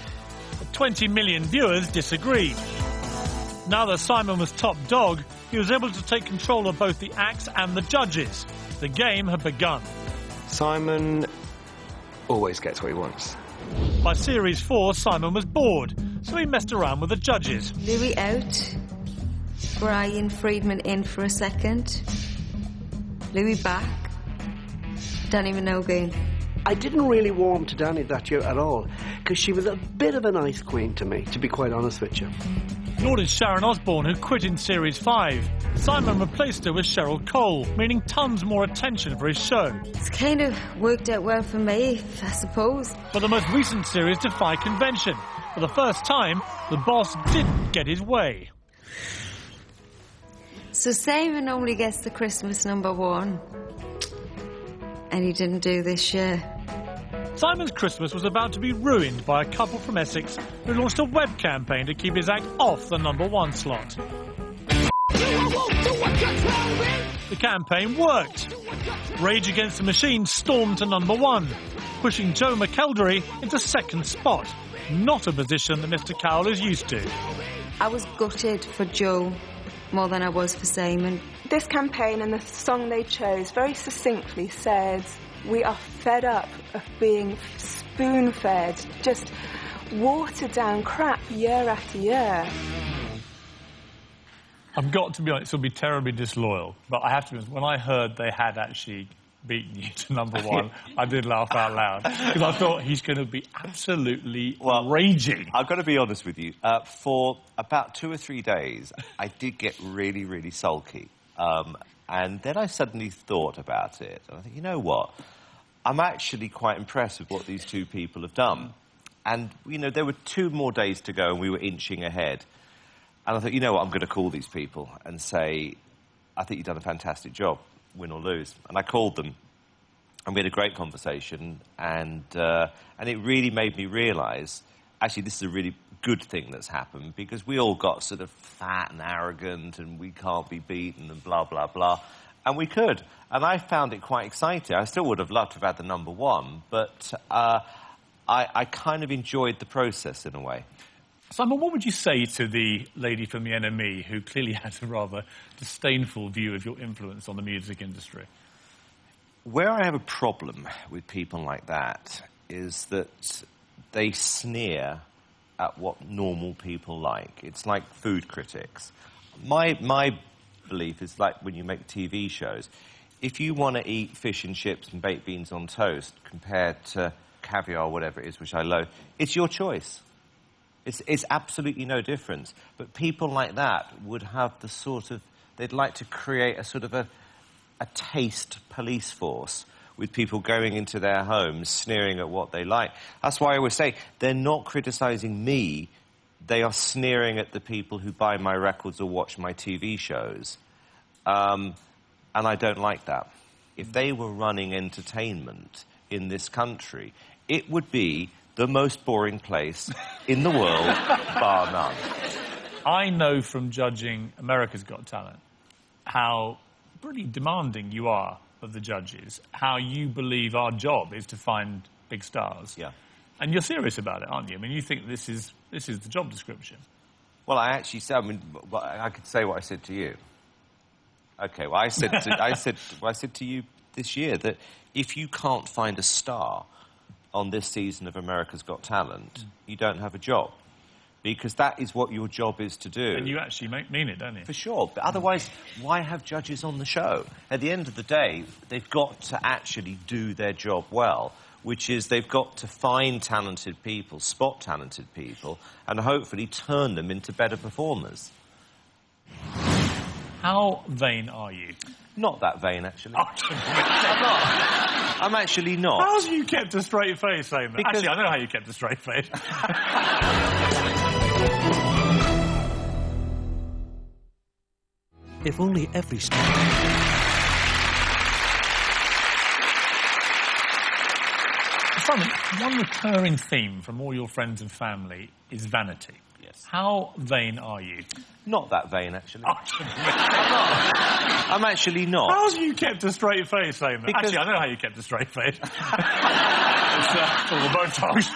But 20 million viewers disagreed. Now that Simon was top dog, he was able to take control of both the acts and the judges. The game had begun. Simon always gets what he wants. By series 4, Simon was bored, so he messed around with the judges. Louis out, Brian Friedman in for a second, Louis back, Danny Minogue. I didn't really warm to Danny that year at all, because she was a bit of an ice queen to me, to be quite honest with you. Nor did Sharon Osbourne, who quit in Series 5. Simon replaced her with Cheryl Cole, meaning tons more attention for his show. It's kind of worked out well for me, I suppose. But the most recent series defy convention. For the first time, the boss didn't get his way. So Simon only gets the Christmas #1. And he didn't do this year. Simon's Christmas was about to be ruined by a couple from Essex who launched a web campaign to keep his act off the #1 slot. The campaign worked. Rage Against the Machine stormed to #1, pushing Joe McElderry into 2nd spot, not a position that Mr. Cowell is used to. I was gutted for Joe more than I was for Simon. This campaign and the song they chose very succinctly said, we are fed up of being spoon-fed, just watered down crap year after year. I've got to be honest, it'll be terribly disloyal, but I have to be honest, when I heard they had actually beaten you to #1, I did laugh out loud, because I thought he's going to be absolutely raging. I've got to be honest with you. For about 2 or 3 days, I did get really, really sulky. And then I suddenly thought about it, and I think, you know what? I'm actually quite impressed with what these 2 people have done. And, you know, there were 2 more days to go, and we were inching ahead. And I thought, you know what, I'm going to call these people and say, I think you've done a fantastic job, win or lose. And I called them, and we had a great conversation, and it really made me realise, actually, this is a really good thing that's happened, because we all got sort of fat and arrogant, and we can't be beaten, and blah, blah, blah. And we could. And I found it quite exciting. I still would have loved to have had the number one, but I kind of enjoyed the process in a way. Simon, what would you say to the lady from the NME who clearly has a rather disdainful view of your influence on the music industry? Where I have a problem with people like that is that they sneer at what normal people like. It's like food critics. My belief is like when you make TV shows, if you want to eat fish and chips and baked beans on toast compared to caviar or whatever it is, which I loathe, it's your choice. It's absolutely no difference. But people like that would have the sort of... They'd like to create a sort of a taste police force with people going into their homes, sneering at what they like. That's why I always say, they're not criticising me, they are sneering at the people who buy my records or watch my TV shows. And I don't like that. If they were running entertainment in this country, it would be the most boring place in the world, bar none. I know from judging America's Got Talent how pretty demanding you are of the judges, how you believe our job is to find big stars. Yeah. And you're serious about it, aren't you? I mean, you think this is the job description. Well, I actually said, I could say what I said to you. Okay, well, I said to you this year that if you can't find a star on this season of America's Got Talent, you don't have a job. Because that is what your job is to do. And you actually mean it, don't you? For sure. But otherwise, why have judges on the show? At the end of the day, they've got to actually do their job well, which is they've got to find talented people, spot talented people, and hopefully turn them into better performers. How vain are you? Not that vain, actually. I'm not. I'm actually not. How have you kept a straight face saying that? Because... Actually, I know how you kept a straight face. If only every star... Simon, one recurring theme from all your friends and family is vanity. Yes. How vain are you? Not that vain, actually. I'm actually not. How have you kept a straight face saying that? Because... Actually, I know how you kept a straight face. It's all the Botox.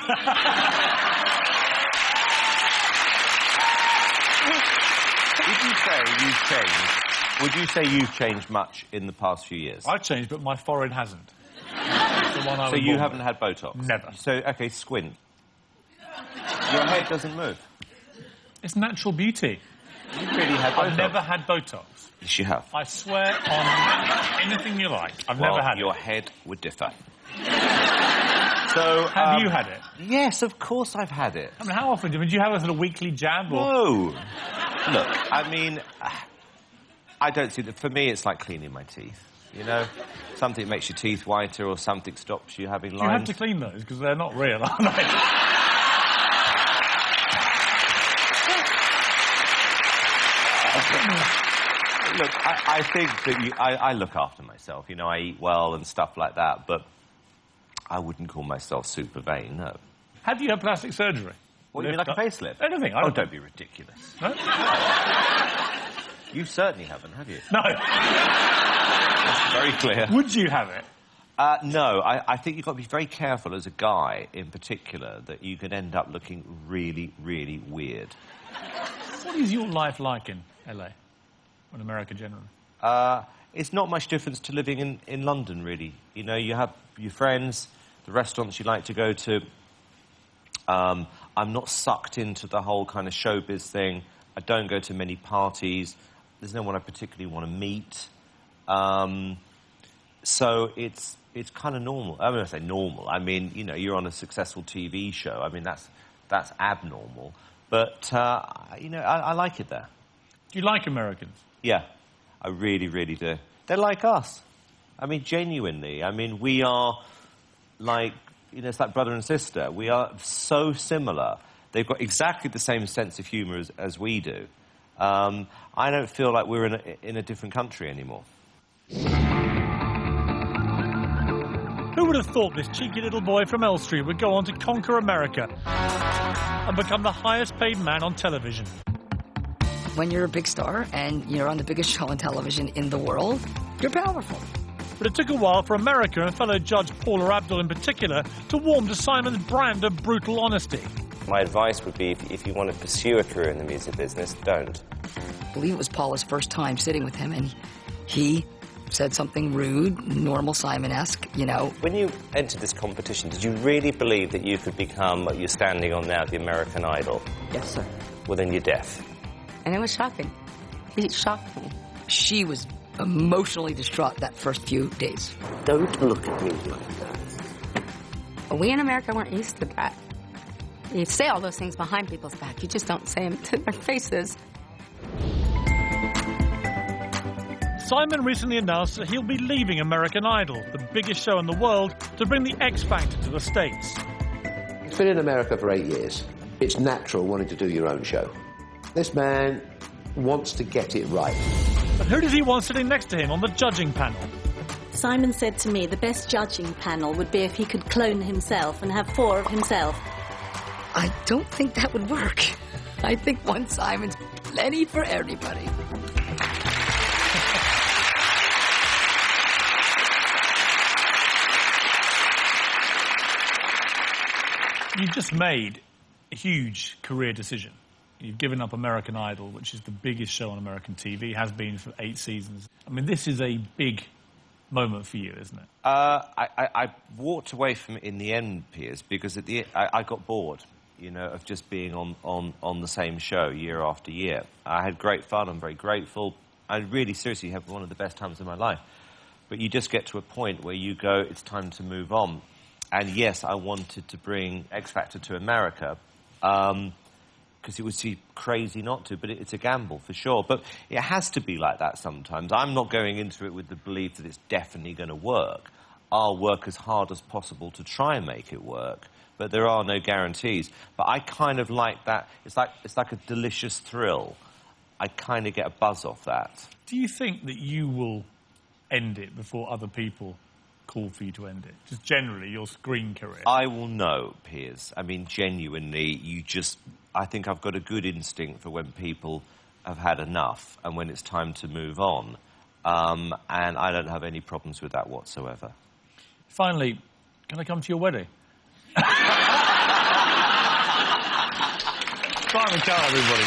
Would you say you've changed much in the past few years? I've changed, but my forehead hasn't. So you haven't had Botox? Never. So, OK, squint. Your head doesn't move. It's natural beauty. You've really had Botox? I've never had Botox. Yes, you have. I swear on anything you like. I've never had your it. head would differ. So, have you had it? Yes, of course I've had it. I mean, how often? Do you have a sort of weekly jab? Or... No. Look, I mean, I don't see that. For me, it's like cleaning my teeth. You know, something makes your teeth whiter or something stops you having lines. You have to clean those because they're not real, aren't they? Look, I think that I look after myself. You know, I eat well and stuff like that, but I wouldn't call myself super vain, no. Have you had plastic surgery? What, you mean like a facelift? Anything. Don't be ridiculous. No? You certainly haven't, have you? No. That's very clear. Would you have it? No, I think you've got to be very careful as a guy, in particular, that you can end up looking really, really weird. What is your life like in LA, or in America generally? It's not much difference to living in London, really. You know, you have your friends, the restaurants you like to go to. I'm not sucked into the whole kind of showbiz thing. I don't go to many parties. There's no one I particularly want to meet. So it's kind of normal. I mean, I say normal. I mean, you know, you're on a successful TV show. I mean, that's abnormal. But, you know, I like it there. Do you like Americans? Yeah, I really, really do. They're like us. I mean, genuinely. I mean, we are like, you know, it's like brother and sister. We are so similar. They've got exactly the same sense of humour as we do. I don't feel like we're in a different country anymore. Who would have thought this cheeky little boy from Elstree would go on to conquer America and become the highest paid man on television? When you're a big star and you're on the biggest show on television in the world, you're powerful. But it took a while for America and fellow judge Paula Abdul in particular to warm to Simon's brand of brutal honesty. My advice would be, if you want to pursue a career in the music business, don't. I believe it was Paula's first time sitting with him, and he said something rude, normal Simon-esque, you know. When you entered this competition, did you really believe that you could become what you're standing on now, the American Idol? Yes, sir. Well, then you're deaf. And it was shocking. He shocked me. She was emotionally distraught that first few days. Don't look at me like that. But we in America weren't used to that. You say all those things behind people's back. You just don't say them to their faces. Simon recently announced that he'll be leaving American Idol, the biggest show in the world, to bring the X Factor to the States. He's been in America for 8 years. It's natural wanting to do your own show. This man wants to get it right. But who does he want sitting next to him on the judging panel? Simon said to me the best judging panel would be if he could clone himself and have 4 of himself. I don't think that would work. I think one Simon's plenty for everybody. You've just made a huge career decision. You've given up American Idol, which is the biggest show on American TV, has been for 8 seasons. I mean, this is a big moment for you, isn't it? I walked away from it in the end, Piers, because at the end, I got bored, you know, of just being on the same show year after year. I had great fun. I'm very grateful. I really seriously had one of the best times of my life. But you just get to a point where you go, it's time to move on. And yes, I wanted to bring X Factor to America, because it would seem crazy not to, but it's a gamble for sure. But it has to be like that sometimes. I'm not going into it with the belief that it's definitely going to work. I'll work as hard as possible to try and make it work, but there are no guarantees. But I kind of like that. It's like a delicious thrill. I kind of get a buzz off that. Do you think that you will end it before other people call for you to end it? Just generally, your screen career. I will know, Piers. I mean, genuinely, I think I've got a good instinct for when people have had enough and when it's time to move on. And I don't have any problems with that whatsoever. Finally, can I come to your wedding? Simon Cowell, everybody.